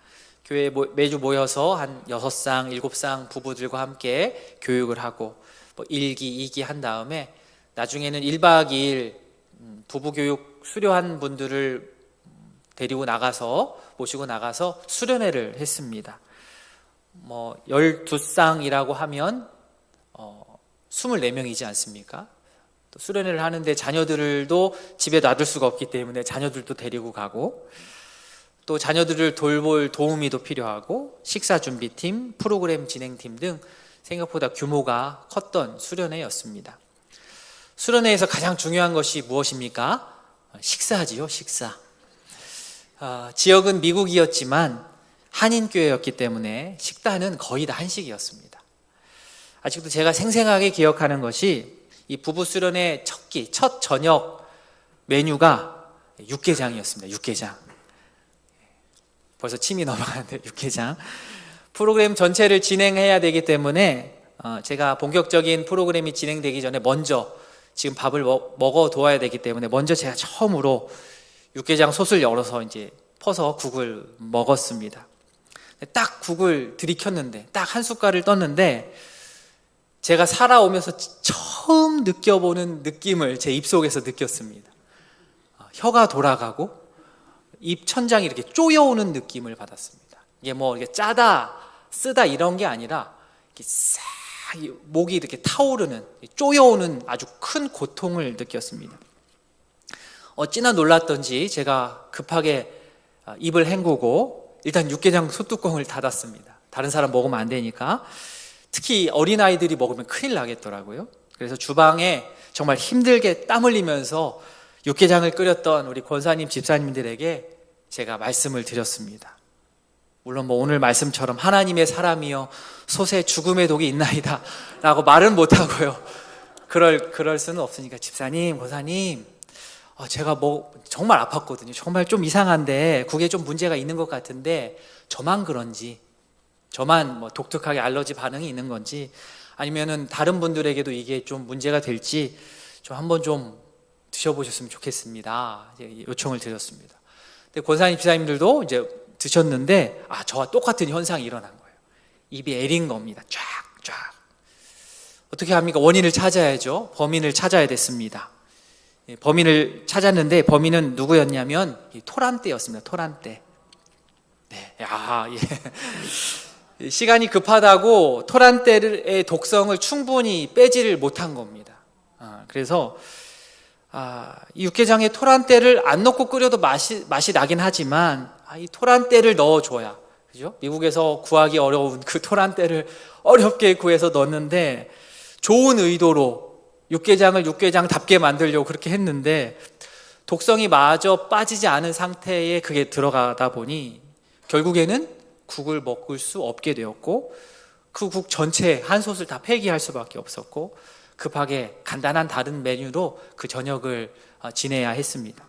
교회에 매주 모여서 한 6상, 7상 부부들과 함께 교육을 하고 1기, 2기 한 다음에 나중에는 1박 2일 부부 교육 수료한 분들을 모시고 나가서 수련회를 했습니다. 12쌍이라고 하면 24명이지 않습니까? 또 수련회를 하는데 자녀들도 집에 놔둘 수가 없기 때문에 자녀들도 데리고 가고, 또 자녀들을 돌볼 도우미도 필요하고 식사 준비팀, 프로그램 진행팀 등 생각보다 규모가 컸던 수련회였습니다. 수련회에서 가장 중요한 것이 무엇입니까? 식사지요, 식사. 지역은 미국이었지만 한인교회였기 때문에 식단은 거의 다 한식이었습니다. 아직도 제가 생생하게 기억하는 것이 이 부부 수련의 첫 저녁 메뉴가 육개장이었습니다. 육개장. 벌써 침이 넘어가는데 육개장. 프로그램 전체를 진행해야 되기 때문에 제가 본격적인 프로그램이 진행되기 전에 먼저 지금 밥을 먹어둬야 되기 때문에 먼저 제가 처음으로 육개장 솥을 열어서 이제 퍼서 국을 먹었습니다. 딱 국을 들이켰는데 딱 한 숟갈을 떴는데 제가 살아오면서 처음 느껴보는 느낌을 제 입속에서 느꼈습니다. 혀가 돌아가고 입 천장이 이렇게 쪼여오는 느낌을 받았습니다. 이게 뭐 이게 짜다 쓰다 이런 게 아니라 이렇게 싹 목이 이렇게 타오르는 쪼여오는 아주 큰 고통을 느꼈습니다. 어찌나 놀랐던지 제가 급하게 입을 헹구고 일단 육개장 솥뚜껑을 닫았습니다. 다른 사람 먹으면 안 되니까. 특히 어린아이들이 먹으면 큰일 나겠더라고요. 그래서 주방에 정말 힘들게 땀 흘리면서 육개장을 끓였던 우리 권사님 집사님들에게 제가 말씀을 드렸습니다. 물론 뭐 오늘 말씀처럼 하나님의 사람이여 솥에 죽음의 독이 있나이다 라고 말은 못하고요. 그럴 수는 없으니까 집사님, 권사님 제가 뭐 정말 아팠거든요. 정말 좀 이상한데 국에 좀 문제가 있는 것 같은데 저만 그런지, 저만 뭐 독특하게 알러지 반응이 있는 건지 아니면은 다른 분들에게도 이게 좀 문제가 될지 좀 한번 좀 드셔보셨으면 좋겠습니다. 요청을 드렸습니다. 근데 권사님 집사님들도 이제 드셨는데 저와 똑같은 현상이 일어난 거예요. 입이 애린 겁니다. 쫙쫙. 어떻게 합니까? 원인을 찾아야죠. 범인을 찾아야 됐습니다. 범인을 찾았는데 범인은 누구였냐면 토란대였습니다. 토란대. 네, 시간이 급하다고 토란대의 독성을 충분히 빼지를 못한 겁니다. 그래서 이 육개장에 토란대를 안 넣고 끓여도 맛이 나긴 하지만 이 토란대를 넣어줘야, 그죠? 미국에서 구하기 어려운 그 토란대를 어렵게 구해서 넣었는데 좋은 의도로 육개장을 육개장답게 만들려고 그렇게 했는데 독성이 마저 빠지지 않은 상태에 그게 들어가다 보니 결국에는 국을 먹을 수 없게 되었고 그 국 전체 한 솥을 다 폐기할 수밖에 없었고 급하게 간단한 다른 메뉴로 그 저녁을 지내야 했습니다.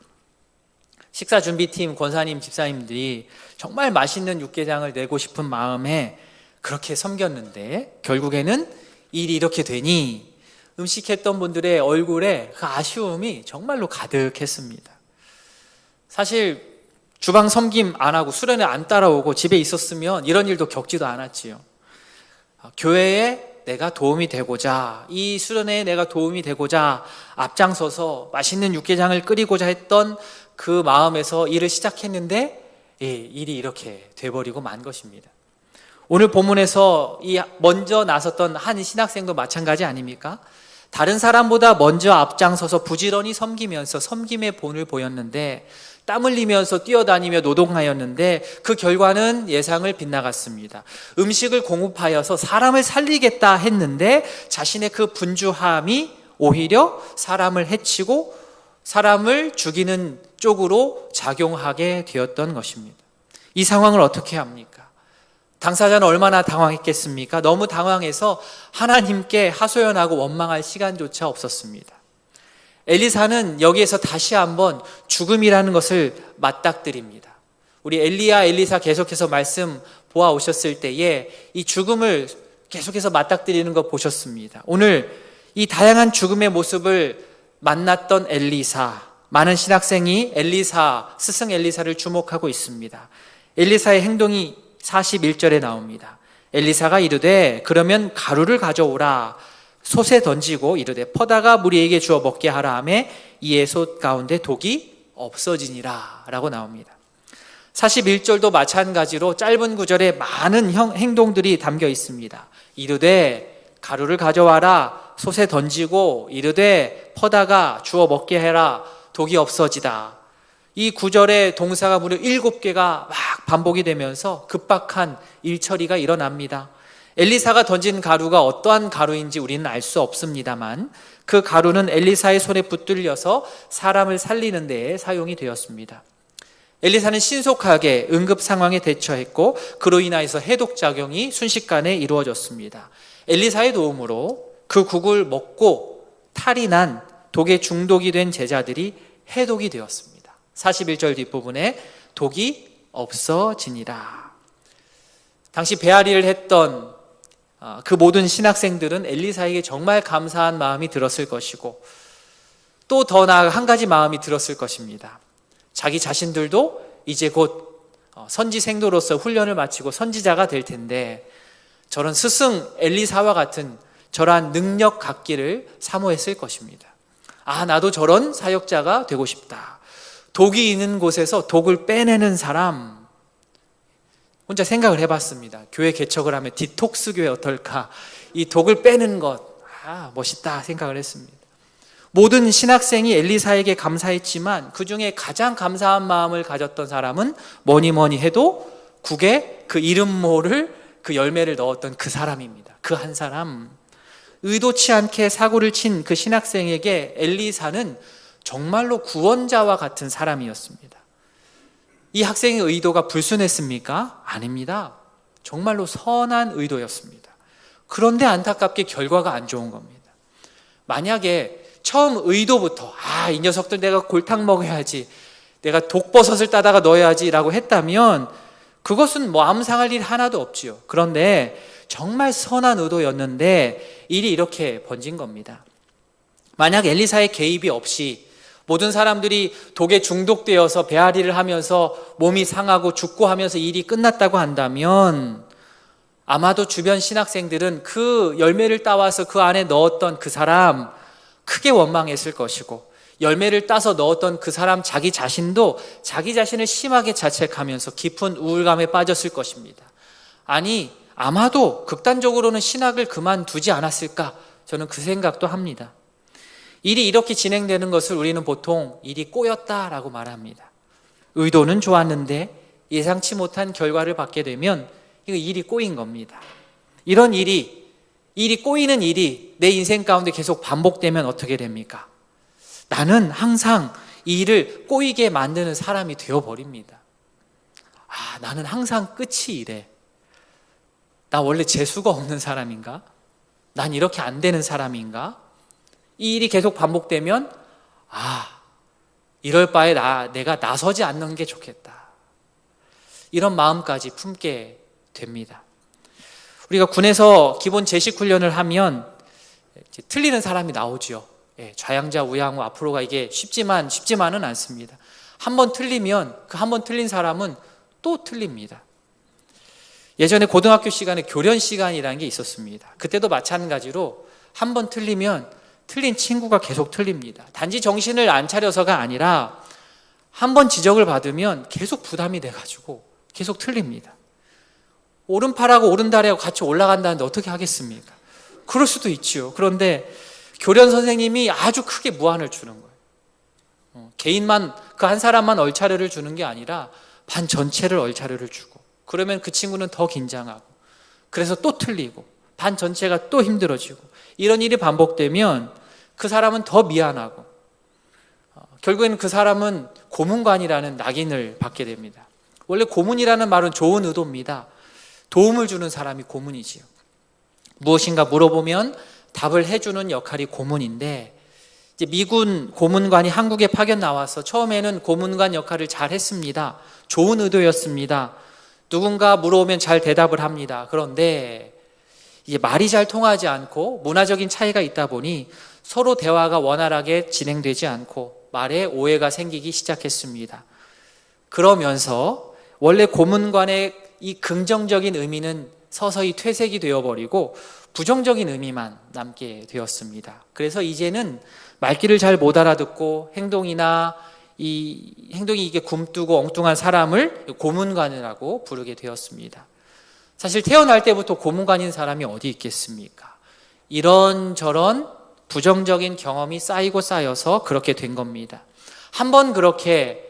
식사 준비팀 권사님 집사님들이 정말 맛있는 육개장을 내고 싶은 마음에 그렇게 섬겼는데 결국에는 일이 이렇게 되니 음식했던 분들의 얼굴에 그 아쉬움이 정말로 가득했습니다. 사실 주방 섬김 안 하고 수련회 안 따라오고 집에 있었으면 이런 일도 겪지도 않았지요. 교회에 내가 도움이 되고자, 이 수련회에 내가 도움이 되고자 앞장서서 맛있는 육개장을 끓이고자 했던 그 마음에서 일을 시작했는데 일이 이렇게 돼버리고 만 것입니다. 오늘 본문에서 이 먼저 나섰던 한 신학생도 마찬가지 아닙니까? 다른 사람보다 먼저 앞장서서 부지런히 섬기면서 섬김의 본을 보였는데 땀 흘리면서 뛰어다니며 노동하였는데 그 결과는 예상을 빗나갔습니다. 음식을 공급하여서 사람을 살리겠다 했는데 자신의 그 분주함이 오히려 사람을 해치고 사람을 죽이는 쪽으로 작용하게 되었던 것입니다. 이 상황을 어떻게 합니까? 당사자는 얼마나 당황했겠습니까? 너무 당황해서 하나님께 하소연하고 원망할 시간조차 없었습니다. 엘리사는 여기에서 다시 한번 죽음이라는 것을 맞닥뜨립니다. 우리 엘리야, 엘리사 계속해서 말씀 보아오셨을 때에 이 죽음을 계속해서 맞닥뜨리는 거 보셨습니다. 오늘 이 다양한 죽음의 모습을 만났던 엘리사, 많은 신학생이 스승 엘리사를 주목하고 있습니다. 엘리사의 행동이 41절에 나옵니다. 엘리사가 이르되 그러면 가루를 가져오라. 솥에 던지고 이르되 퍼다가 무리에게 주어 먹게 하라 하매 이에 솥 가운데 독이 없어지니라 라고 나옵니다. 41절도 마찬가지로 짧은 구절에 많은 행동들이 담겨 있습니다. 이르되 가루를 가져와라. 솥에 던지고 이르되 퍼다가 주어 먹게 해라. 독이 없어지다. 이 구절의 동사가 무려 7개가 막 반복이 되면서 급박한 일처리가 일어납니다. 엘리사가 던진 가루가 어떠한 가루인지 우리는 알 수 없습니다만 그 가루는 엘리사의 손에 붙들려서 사람을 살리는 데에 사용이 되었습니다. 엘리사는 신속하게 응급 상황에 대처했고 그로 인하여서 해독작용이 순식간에 이루어졌습니다. 엘리사의 도움으로 그 국을 먹고 탈이 난 독에 중독이 된 제자들이 해독이 되었습니다. 41절 뒷부분에 독이 없어지니라. 당시 배앓이를 했던 그 모든 신학생들은 엘리사에게 정말 감사한 마음이 들었을 것이고, 또 더 나아가 한 가지 마음이 들었을 것입니다. 자기 자신들도 이제 곧 선지생도로서 훈련을 마치고 선지자가 될 텐데 저런 스승 엘리사와 같은 저러한 능력 갖기를 사모했을 것입니다. 아, 나도 저런 사역자가 되고 싶다. 독이 있는 곳에서 독을 빼내는 사람, 혼자 생각을 해봤습니다. 교회 개척을 하면 디톡스 교회 어떨까? 이 독을 빼는 것, 멋있다 생각을 했습니다. 모든 신학생이 엘리사에게 감사했지만 그 중에 가장 감사한 마음을 가졌던 사람은 뭐니 해도 국에 그 이름 모를 그 열매를 넣었던 그 사람입니다. 그 한 사람. 의도치 않게 사고를 친 그 신학생에게 엘리사는 정말로 구원자와 같은 사람이었습니다. 이 학생의 의도가 불순했습니까? 아닙니다. 정말로 선한 의도였습니다. 그런데 안타깝게 결과가 안 좋은 겁니다. 만약에 처음 의도부터 이 녀석들 내가 골탕 먹여야지, 내가 독버섯을 따다가 넣어야지 라고 했다면 그것은 아무 상할 일 하나도 없지요. 그런데 정말 선한 의도였는데 일이 이렇게 번진 겁니다. 만약 엘리사의 개입이 없이 모든 사람들이 독에 중독되어서 배앓이를 하면서 몸이 상하고 죽고 하면서 일이 끝났다고 한다면 아마도 주변 신학생들은 그 열매를 따와서 그 안에 넣었던 그 사람 크게 원망했을 것이고, 열매를 따서 넣었던 그 사람 자기 자신도 자기 자신을 심하게 자책하면서 깊은 우울감에 빠졌을 것입니다. 아니, 아마도 극단적으로는 신학을 그만두지 않았을까? 저는 그 생각도 합니다. 일이 이렇게 진행되는 것을 우리는 보통 일이 꼬였다라고 말합니다. 의도는 좋았는데 예상치 못한 결과를 받게 되면 이거 일이 꼬인 겁니다. 이런 일이 꼬이는 일이 내 인생 가운데 계속 반복되면 어떻게 됩니까? 나는 항상 이 일을 꼬이게 만드는 사람이 되어버립니다. 나는 항상 끝이 이래. 나 원래 재수가 없는 사람인가? 난 이렇게 안 되는 사람인가? 이 일이 계속 반복되면 이럴 바에 내가 나서지 않는 게 좋겠다. 이런 마음까지 품게 됩니다. 우리가 군에서 기본 제식 훈련을 하면 틀리는 사람이 나오죠. 좌양자 우양우 앞으로가 이게 쉽지만은 않습니다. 한 번 틀리면 그 한 번 틀린 사람은 또 틀립니다. 예전에 고등학교 시간에 교련 시간이라는 게 있었습니다. 그때도 마찬가지로 한 번 틀리면 틀린 친구가 계속 틀립니다. 단지 정신을 안 차려서가 아니라 한 번 지적을 받으면 계속 부담이 돼가지고 계속 틀립니다. 오른팔하고 오른다리하고 같이 올라간다는데 어떻게 하겠습니까? 그럴 수도 있죠. 그런데 교련 선생님이 아주 크게 무안을 주는 거예요. 개인만, 그 한 사람만 얼차려를 주는 게 아니라 반 전체를 얼차려를 주고, 그러면 그 친구는 더 긴장하고, 그래서 또 틀리고, 반 전체가 또 힘들어지고, 이런 일이 반복되면 그 사람은 더 미안하고, 결국에는 그 사람은 고문관이라는 낙인을 받게 됩니다. 원래 고문이라는 말은 좋은 의도입니다. 도움을 주는 사람이 고문이지요. 무엇인가 물어보면 답을 해주는 역할이 고문인데, 이제 미군 고문관이 한국에 파견 나와서 처음에는 고문관 역할을 잘 했습니다. 좋은 의도였습니다. 누군가 물어보면 잘 대답을 합니다. 그런데 이제 말이 잘 통하지 않고 문화적인 차이가 있다 보니 서로 대화가 원활하게 진행되지 않고 말에 오해가 생기기 시작했습니다. 그러면서 원래 고문관의 이 긍정적인 의미는 서서히 퇴색이 되어버리고 부정적인 의미만 남게 되었습니다. 그래서 이제는 말귀를 잘 못 알아듣고 행동이 이게 굼뜨고 엉뚱한 사람을 고문관이라고 부르게 되었습니다. 사실 태어날 때부터 고문관인 사람이 어디 있겠습니까? 이런저런 부정적인 경험이 쌓이고 쌓여서 그렇게 된 겁니다. 한번 그렇게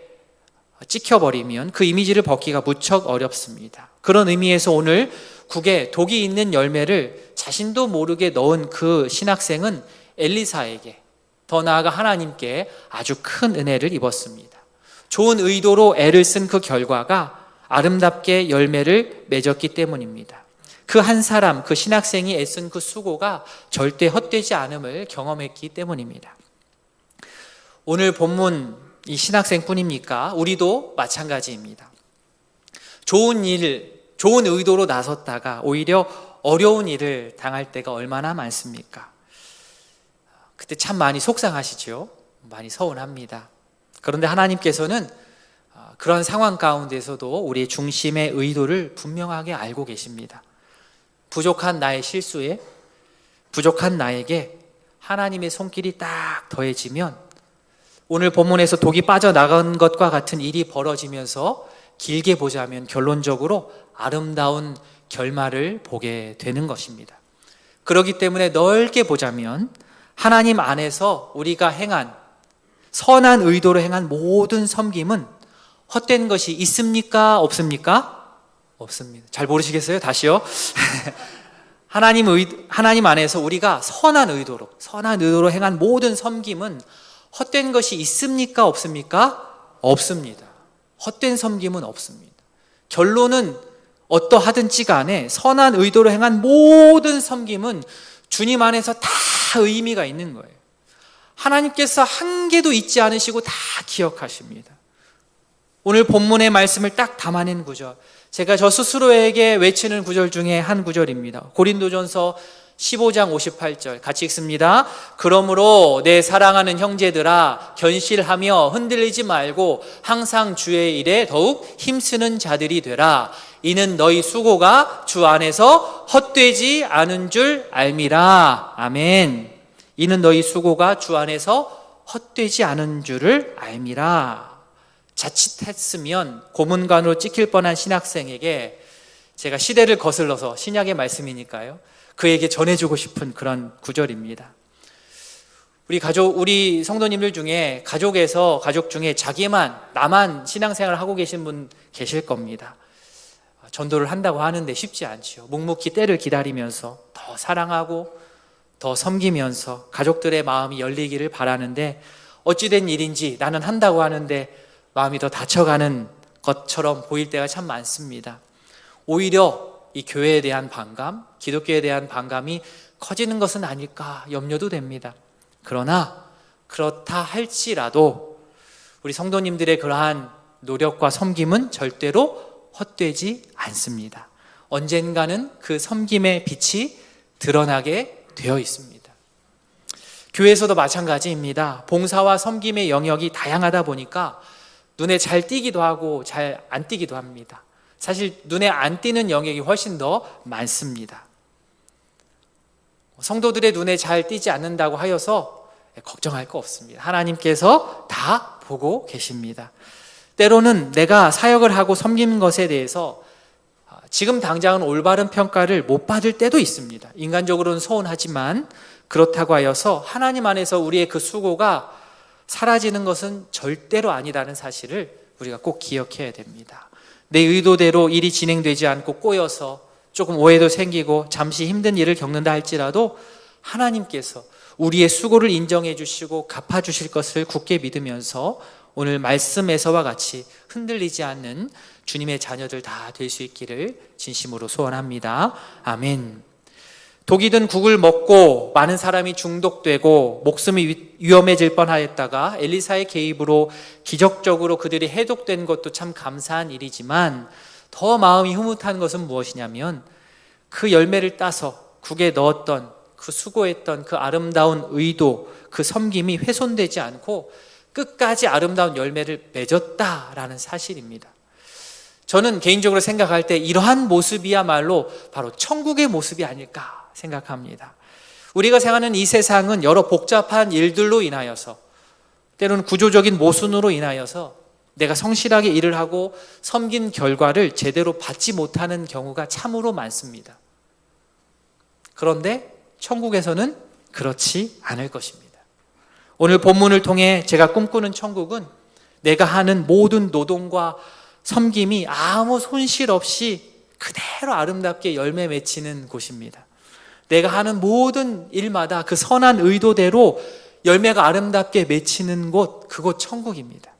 찍혀버리면 그 이미지를 벗기가 무척 어렵습니다. 그런 의미에서 오늘 국에 독이 있는 열매를 자신도 모르게 넣은 그 신학생은 엘리사에게, 더 나아가 하나님께 아주 큰 은혜를 입었습니다. 좋은 의도로 애를 쓴 그 결과가 아름답게 열매를 맺었기 때문입니다. 그 한 사람, 그 신학생이 애쓴 그 수고가 절대 헛되지 않음을 경험했기 때문입니다. 오늘 본문 이 신학생뿐입니까? 우리도 마찬가지입니다. 좋은 의도로 나섰다가 오히려 어려운 일을 당할 때가 얼마나 많습니까? 그때 참 많이 속상하시죠? 많이 서운합니다. 그런데 하나님께서는 그런 상황 가운데서도 우리의 중심의 의도를 분명하게 알고 계십니다. 부족한 나의 실수에, 부족한 나에게 하나님의 손길이 딱 더해지면 오늘 본문에서 독이 빠져나간 것과 같은 일이 벌어지면서 길게 보자면 결론적으로 아름다운 결말을 보게 되는 것입니다. 그렇기 때문에 넓게 보자면 하나님 안에서 우리가 행한 선한 의도로 행한 모든 섬김은 헛된 것이 있습니까? 없습니까? 없습니다. 잘 모르시겠어요? 다시요. 하나님 안에서 우리가 선한 의도로 행한 모든 섬김은 헛된 것이 있습니까? 없습니까? 없습니다. 헛된 섬김은 없습니다. 결론은 어떠하든지 간에 선한 의도로 행한 모든 섬김은 주님 안에서 다 의미가 있는 거예요. 하나님께서 한 개도 잊지 않으시고 다 기억하십니다. 오늘 본문의 말씀을 딱 담아낸 구절, 제가 저 스스로에게 외치는 구절 중에 한 구절입니다. 고린도전서 15장 58절 같이 읽습니다. 그러므로 내 사랑하는 형제들아 견실하며 흔들리지 말고 항상 주의 일에 더욱 힘쓰는 자들이 되라. 이는 너희 수고가 주 안에서 헛되지 않은 줄 알미라. 아멘. 이는 너희 수고가 주 안에서 헛되지 않은 줄을 알미라. 자칫했으면 고문관으로 찍힐 뻔한 신학생에게 제가 시대를 거슬러서 신약의 말씀이니까요, 그에게 전해주고 싶은 그런 구절입니다. 우리 성도님들 중에 가족 중에 나만 신앙생활을 하고 계신 분 계실 겁니다. 전도를 한다고 하는데 쉽지 않지요. 묵묵히 때를 기다리면서 더 사랑하고 더 섬기면서 가족들의 마음이 열리기를 바라는데 어찌된 일인지 나는 한다고 하는데 마음이 더 다쳐가는 것처럼 보일 때가 참 많습니다. 오히려 이 교회에 대한 반감, 기독교에 대한 반감이 커지는 것은 아닐까 염려도 됩니다. 그러나 그렇다 할지라도 우리 성도님들의 그러한 노력과 섬김은 절대로 헛되지 않습니다. 언젠가는 그 섬김의 빛이 드러나게 되어 있습니다. 교회에서도 마찬가지입니다. 봉사와 섬김의 영역이 다양하다 보니까 눈에 잘 띄기도 하고 잘 안 띄기도 합니다. 사실 눈에 안 띄는 영역이 훨씬 더 많습니다. 성도들의 눈에 잘 띄지 않는다고 하여서 걱정할 거 없습니다. 하나님께서 다 보고 계십니다. 때로는 내가 사역을 하고 섬기는 것에 대해서 지금 당장은 올바른 평가를 못 받을 때도 있습니다. 인간적으로는 서운하지만 그렇다고 하여서 하나님 안에서 우리의 그 수고가 사라지는 것은 절대로 아니라는 사실을 우리가 꼭 기억해야 됩니다. 내 의도대로 일이 진행되지 않고 꼬여서 조금 오해도 생기고 잠시 힘든 일을 겪는다 할지라도 하나님께서 우리의 수고를 인정해 주시고 갚아 주실 것을 굳게 믿으면서 오늘 말씀에서와 같이 흔들리지 않는 주님의 자녀들 다 될 수 있기를 진심으로 소원합니다. 아멘. 독이 든 국을 먹고 많은 사람이 중독되고 목숨이 위험해질 뻔하였다가 엘리사의 개입으로 기적적으로 그들이 해독된 것도 참 감사한 일이지만 더 마음이 흐뭇한 것은 무엇이냐면 그 열매를 따서 국에 넣었던 그 수고했던 그 아름다운 의도, 그 섬김이 훼손되지 않고 끝까지 아름다운 열매를 맺었다라는 사실입니다. 저는 개인적으로 생각할 때 이러한 모습이야말로 바로 천국의 모습이 아닐까 생각합니다. 우리가 생각하는 이 세상은 여러 복잡한 일들로 인하여서, 때로는 구조적인 모순으로 인하여서 내가 성실하게 일을 하고 섬긴 결과를 제대로 받지 못하는 경우가 참으로 많습니다. 그런데 천국에서는 그렇지 않을 것입니다. 오늘 본문을 통해 제가 꿈꾸는 천국은 내가 하는 모든 노동과 섬김이 아무 손실 없이 그대로 아름답게 열매 맺히는 곳입니다. 내가 하는 모든 일마다 그 선한 의도대로 열매가 아름답게 맺히는 곳, 그곳 천국입니다.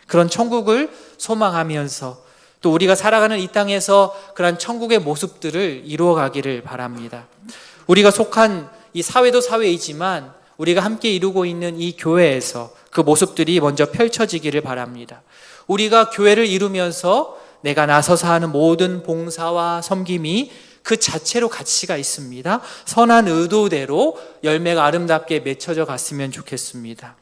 그런 천국을 소망하면서 또 우리가 살아가는 이 땅에서 그러한 천국의 모습들을 이루어가기를 바랍니다. 우리가 속한 이 사회도 사회이지만 우리가 함께 이루고 있는 이 교회에서 그 모습들이 먼저 펼쳐지기를 바랍니다. 우리가 교회를 이루면서 내가 나서서 하는 모든 봉사와 섬김이 그 자체로 가치가 있습니다. 선한 의도대로 열매가 아름답게 맺혀져 갔으면 좋겠습니다.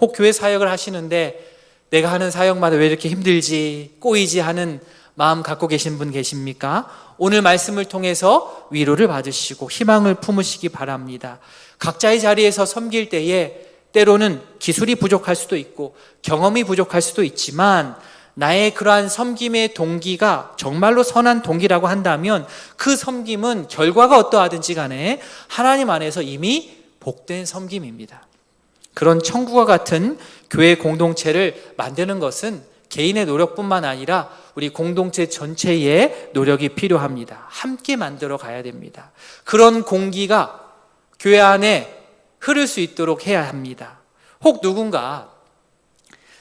혹 교회 사역을 하시는데 내가 하는 사역마다 왜 이렇게 힘들지, 꼬이지 하는 마음 갖고 계신 분 계십니까? 오늘 말씀을 통해서 위로를 받으시고 희망을 품으시기 바랍니다. 각자의 자리에서 섬길 때에 때로는 기술이 부족할 수도 있고 경험이 부족할 수도 있지만 나의 그러한 섬김의 동기가 정말로 선한 동기라고 한다면 그 섬김은 결과가 어떠하든지 간에 하나님 안에서 이미 복된 섬김입니다. 그런 천국과 같은 교회 공동체를 만드는 것은 개인의 노력뿐만 아니라 우리 공동체 전체의 노력이 필요합니다. 함께 만들어 가야 됩니다. 그런 공기가 교회 안에 흐를 수 있도록 해야 합니다. 혹 누군가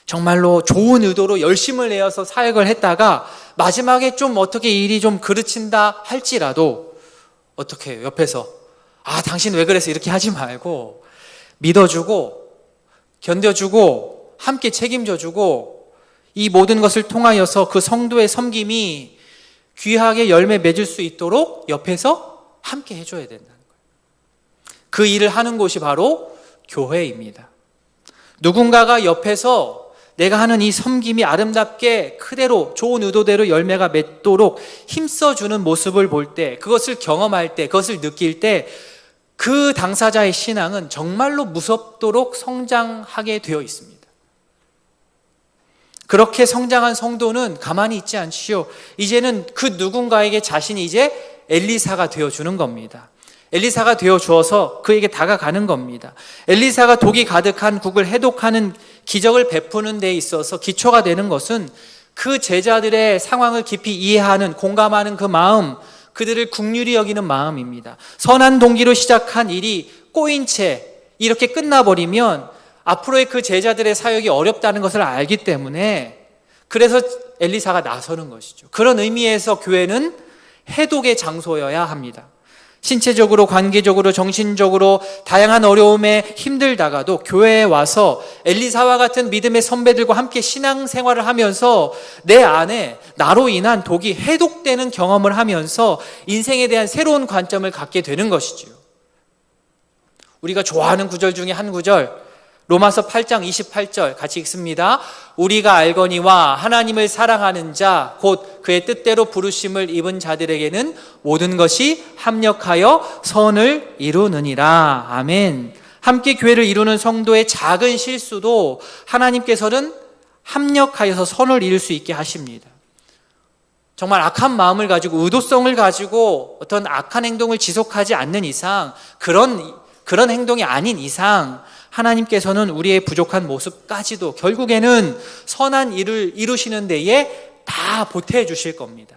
정말로 좋은 의도로 열심을 내어서 사역을 했다가 마지막에 좀 어떻게 일이 좀 그르친다 할지라도 어떻게 옆에서 당신 왜 그래서 이렇게 하지 말고 믿어주고 견뎌주고 함께 책임져주고 이 모든 것을 통하여서 그 성도의 섬김이 귀하게 열매 맺을 수 있도록 옆에서 함께 해줘야 된다는 거예요. 그 일을 하는 곳이 바로 교회입니다. 누군가가 옆에서 내가 하는 이 섬김이 아름답게 그대로 좋은 의도대로 열매가 맺도록 힘써주는 모습을 볼 때, 그것을 경험할 때, 그것을 느낄 때 그 당사자의 신앙은 정말로 무섭도록 성장하게 되어 있습니다. 그렇게 성장한 성도는 가만히 있지 않지요. 이제는 그 누군가에게 자신이 이제 엘리사가 되어주는 겁니다. 엘리사가 되어주어서 그에게 다가가는 겁니다. 엘리사가 독이 가득한 국을 해독하는 기적을 베푸는 데 있어서 기초가 되는 것은 그 제자들의 상황을 깊이 이해하는, 공감하는 그 마음, 그들을 긍휼히 여기는 마음입니다. 선한 동기로 시작한 일이 꼬인 채 이렇게 끝나버리면 앞으로의 그 제자들의 사역이 어렵다는 것을 알기 때문에 그래서 엘리사가 나서는 것이죠. 그런 의미에서 교회는 해독의 장소여야 합니다. 신체적으로, 관계적으로, 정신적으로 다양한 어려움에 힘들다가도 교회에 와서 엘리사와 같은 믿음의 선배들과 함께 신앙생활을 하면서 내 안에 나로 인한 독이 해독되는 경험을 하면서 인생에 대한 새로운 관점을 갖게 되는 것이지요. 우리가 좋아하는 구절 중에 한 구절, 로마서 8장 28절 같이 읽습니다. 우리가 알거니와 하나님을 사랑하는 자 곧 그의 뜻대로 부르심을 입은 자들에게는 모든 것이 합력하여 선을 이루느니라. 아멘. 함께 교회를 이루는 성도의 작은 실수도 하나님께서는 합력하여서 선을 이룰 수 있게 하십니다. 정말 악한 마음을 가지고 의도성을 가지고 어떤 악한 행동을 지속하지 않는 이상, 그런 행동이 아닌 이상 하나님께서는 우리의 부족한 모습까지도 결국에는 선한 일을 이루시는 데에 다 보태해 주실 겁니다.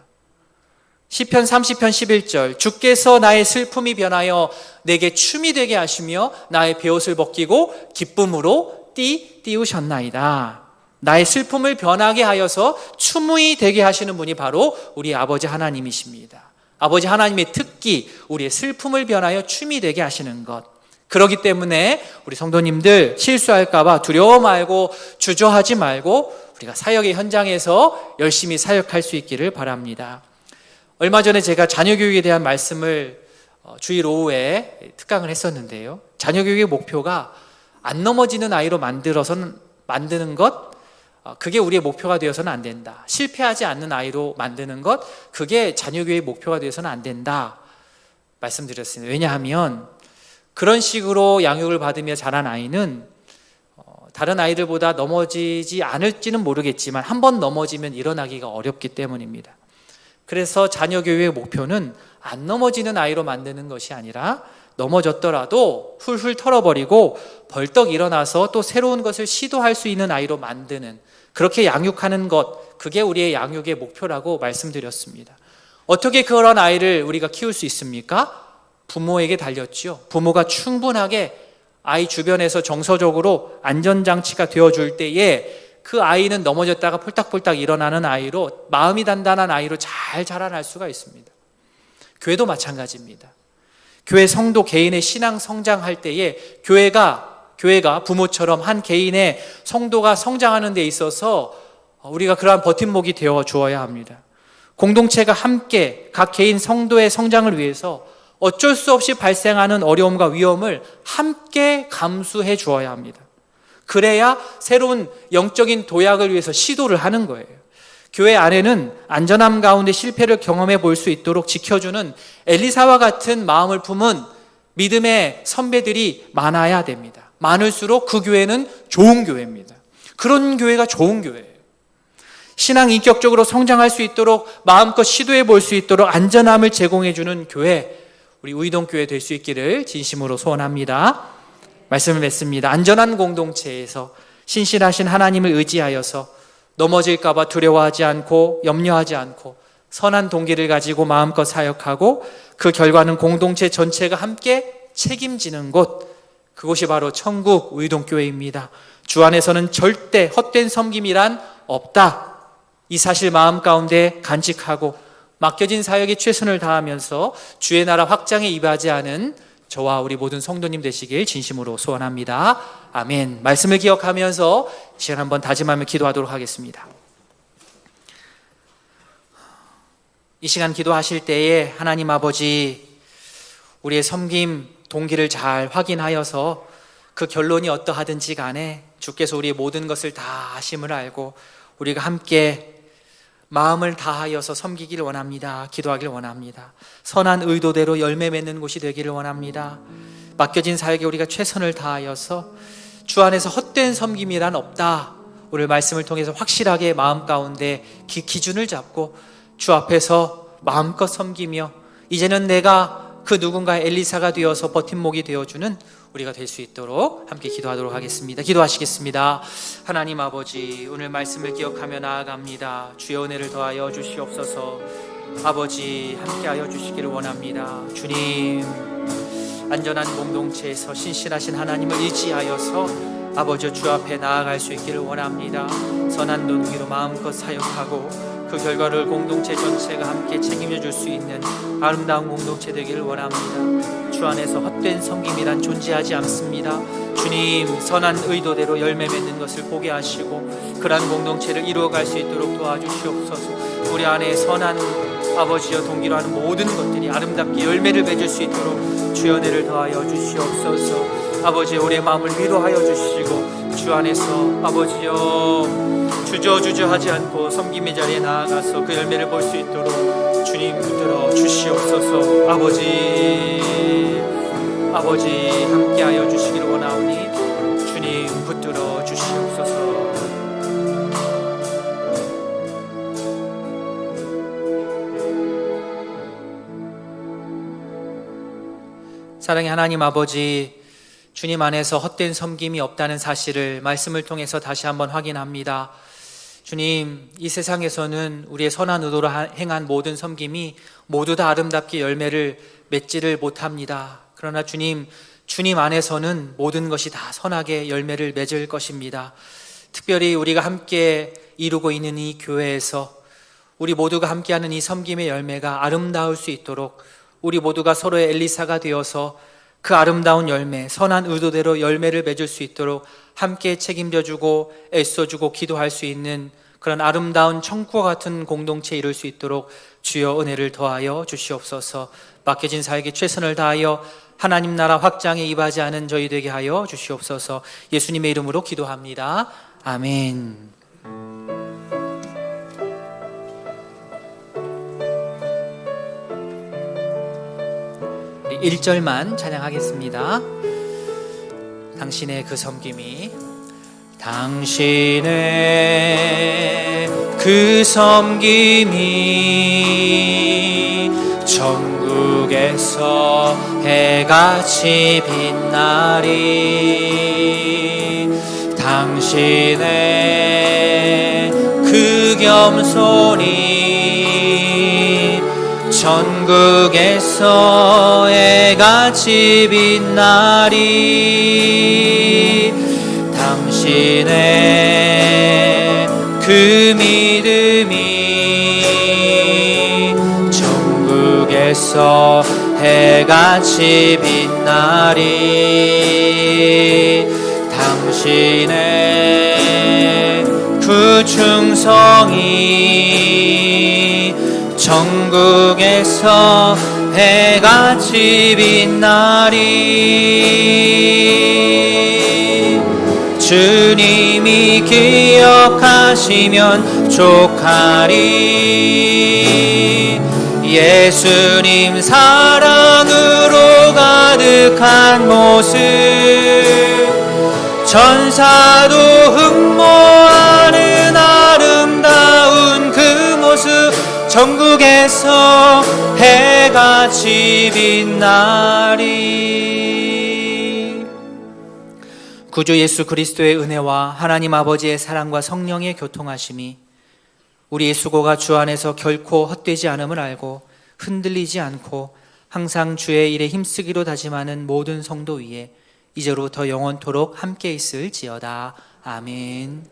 시편 30편 11절 주께서 나의 슬픔이 변하여 내게 춤이 되게 하시며 나의 베옷을 벗기고 기쁨으로 띄우셨나이다. 나의 슬픔을 변하게 하여서 춤이 되게 하시는 분이 바로 우리 아버지 하나님이십니다. 아버지 하나님의 특기, 우리의 슬픔을 변하여 춤이 되게 하시는 것. 그렇기 때문에 우리 성도님들 실수할까 봐 두려워 말고 주저하지 말고 우리가 사역의 현장에서 열심히 사역할 수 있기를 바랍니다. 얼마 전에 제가 자녀교육에 대한 말씀을 주일 오후에 특강을 했었는데요. 자녀교육의 목표가 안 넘어지는 아이로 만드는 것, 그게 우리의 목표가 되어서는 안 된다. 실패하지 않는 아이로 만드는 것, 그게 자녀교육의 목표가 되어서는 안 된다 말씀드렸습니다. 왜냐하면 그런 식으로 양육을 받으며 자란 아이는 다른 아이들보다 넘어지지 않을지는 모르겠지만 한 번 넘어지면 일어나기가 어렵기 때문입니다. 그래서 자녀 교육의 목표는 안 넘어지는 아이로 만드는 것이 아니라 넘어졌더라도 훌훌 털어버리고 벌떡 일어나서 또 새로운 것을 시도할 수 있는 아이로 만드는, 그렇게 양육하는 것, 그게 우리의 양육의 목표라고 말씀드렸습니다. 어떻게 그런 아이를 우리가 키울 수 있습니까? 부모에게 달렸죠. 부모가 충분하게 아이 주변에서 정서적으로 안전장치가 되어줄 때에 그 아이는 넘어졌다가 폴딱폴딱 일어나는 아이로, 마음이 단단한 아이로 잘 자라날 수가 있습니다. 교회도 마찬가지입니다. 교회 성도 개인의 신앙 성장할 때에 교회가 부모처럼 한 개인의 성도가 성장하는 데 있어서 우리가 그러한 버팀목이 되어 주어야 합니다. 공동체가 함께 각 개인 성도의 성장을 위해서 어쩔 수 없이 발생하는 어려움과 위험을 함께 감수해 주어야 합니다. 그래야 새로운 영적인 도약을 위해서 시도를 하는 거예요. 교회 안에는 안전함 가운데 실패를 경험해 볼 수 있도록 지켜주는 엘리사와 같은 마음을 품은 믿음의 선배들이 많아야 됩니다. 많을수록 그 교회는 좋은 교회입니다. 그런 교회가 좋은 교회예요. 신앙 인격적으로 성장할 수 있도록 마음껏 시도해 볼 수 있도록 안전함을 제공해 주는 교회, 우리 우이동교회 될 수 있기를 진심으로 소원합니다. 말씀을 맺습니다. 안전한 공동체에서 신실하신 하나님을 의지하여서 넘어질까 봐 두려워하지 않고 염려하지 않고 선한 동기를 가지고 마음껏 사역하고 그 결과는 공동체 전체가 함께 책임지는 곳, 그곳이 바로 천국 우이동교회입니다. 주 안에서는 절대 헛된 섬김이란 없다. 이 사실 마음 가운데 간직하고 맡겨진 사역에 최선을 다하면서 주의 나라 확장에 임하는 저와 우리 모든 성도님 되시길 진심으로 소원합니다. 아멘. 말씀을 기억하면서 시간 한번 다짐하며 기도하도록 하겠습니다. 이 시간 기도하실 때에 하나님 아버지, 우리의 섬김 동기를 잘 확인하여서 그 결론이 어떠하든지 간에 주께서 우리의 모든 것을 다 아심을 알고 우리가 함께 마음을 다하여서 섬기기를 원합니다. 기도하기를 원합니다. 선한 의도대로 열매 맺는 곳이 되기를 원합니다. 맡겨진 사역에 우리가 최선을 다하여서 주 안에서 헛된 섬김이란 없다. 오늘 말씀을 통해서 확실하게 마음 가운데 기준을 잡고 주 앞에서 마음껏 섬기며 이제는 내가 그 누군가의 엘리사가 되어서 버팀목이 되어주는 우리가 될 수 있도록 함께 기도하도록 하겠습니다. 기도하시겠습니다. 하나님 아버지, 오늘 말씀을 기억하며 나아갑니다. 주의 은혜를 더하여 주시옵소서. 아버지, 함께하여 주시기를 원합니다. 주님, 안전한 공동체에서 신실하신 하나님을 의지하여서 아버지 주 앞에 나아갈 수 있기를 원합니다. 선한 동기로 마음껏 사역하고 그 결과를 공동체 전체가 함께 책임져 줄 수 있는 아름다운 공동체 되기를 원합니다. 주 안에서 헛된 섬김이란 존재하지 않습니다. 주님, 선한 의도대로 열매 맺는 것을 보게 하시고 그러한 공동체를 이루어갈 수 있도록 도와주시옵소서. 우리 안에 선한 아버지여 동기로 하는 모든 것들이 아름답게 열매를 맺을 수 있도록 주의 은혜를 더하여 주시옵소서. 아버지, 우리의 마음을 위로하여 주시고 주 안에서 아버지여 주저하지 않고 섬김의 자리에 나아가서 그 열매를 볼 수 있도록 주님 붙들어 주시옵소서. 아버지 함께하여 주시기를 원하오니 주님 붙들어 주시옵소서. 사랑의 하나님 아버지, 주님 안에서 헛된 섬김이 없다는 사실을 말씀을 통해서 다시 한번 확인합니다. 주님, 이 세상에서는 우리의 선한 의도로 행한 모든 섬김이 모두 다 아름답게 열매를 맺지를 못합니다. 그러나 주님 안에서는 모든 것이 다 선하게 열매를 맺을 것입니다. 특별히 우리가 함께 이루고 있는 이 교회에서 우리 모두가 함께하는 이 섬김의 열매가 아름다울 수 있도록 우리 모두가 서로의 엘리사가 되어서 그 아름다운 열매, 선한 의도대로 열매를 맺을 수 있도록 함께 책임져주고 애써주고 기도할 수 있는 그런 아름다운 천국과 같은 공동체에 이룰 수 있도록 주여 은혜를 더하여 주시옵소서. 맡겨진 사역에 최선을 다하여 하나님 나라 확장에 임하지 않은 저희 되게 하여 주시옵소서. 예수님의 이름으로 기도합니다. 아멘. 1절만 찬양하겠습니다. 당신의 그 섬김이, 당신의 그 섬김이 천국에서 해같이 빛나리. 당신의 그 겸손이 천국에서 해같이 빛나리. 당신의 그 믿음이 전국에서 해같이 빛나리. 당신의 그 충성이 전국에서 해같이 빛나리. 주님이 기억하시면 족하리. 예수님 사랑으로 가득한 모습, 천사도 흠모하는 아름다운 그 모습, 전국에서 해같이 빛나리. 구주 예수 그리스도의 은혜와 하나님 아버지의 사랑과 성령의 교통하심이 우리의 수고가 주 안에서 결코 헛되지 않음을 알고 흔들리지 않고 항상 주의 일에 힘쓰기로 다짐하는 모든 성도 위에 이제로부터 영원토록 함께 있을지어다. 아멘.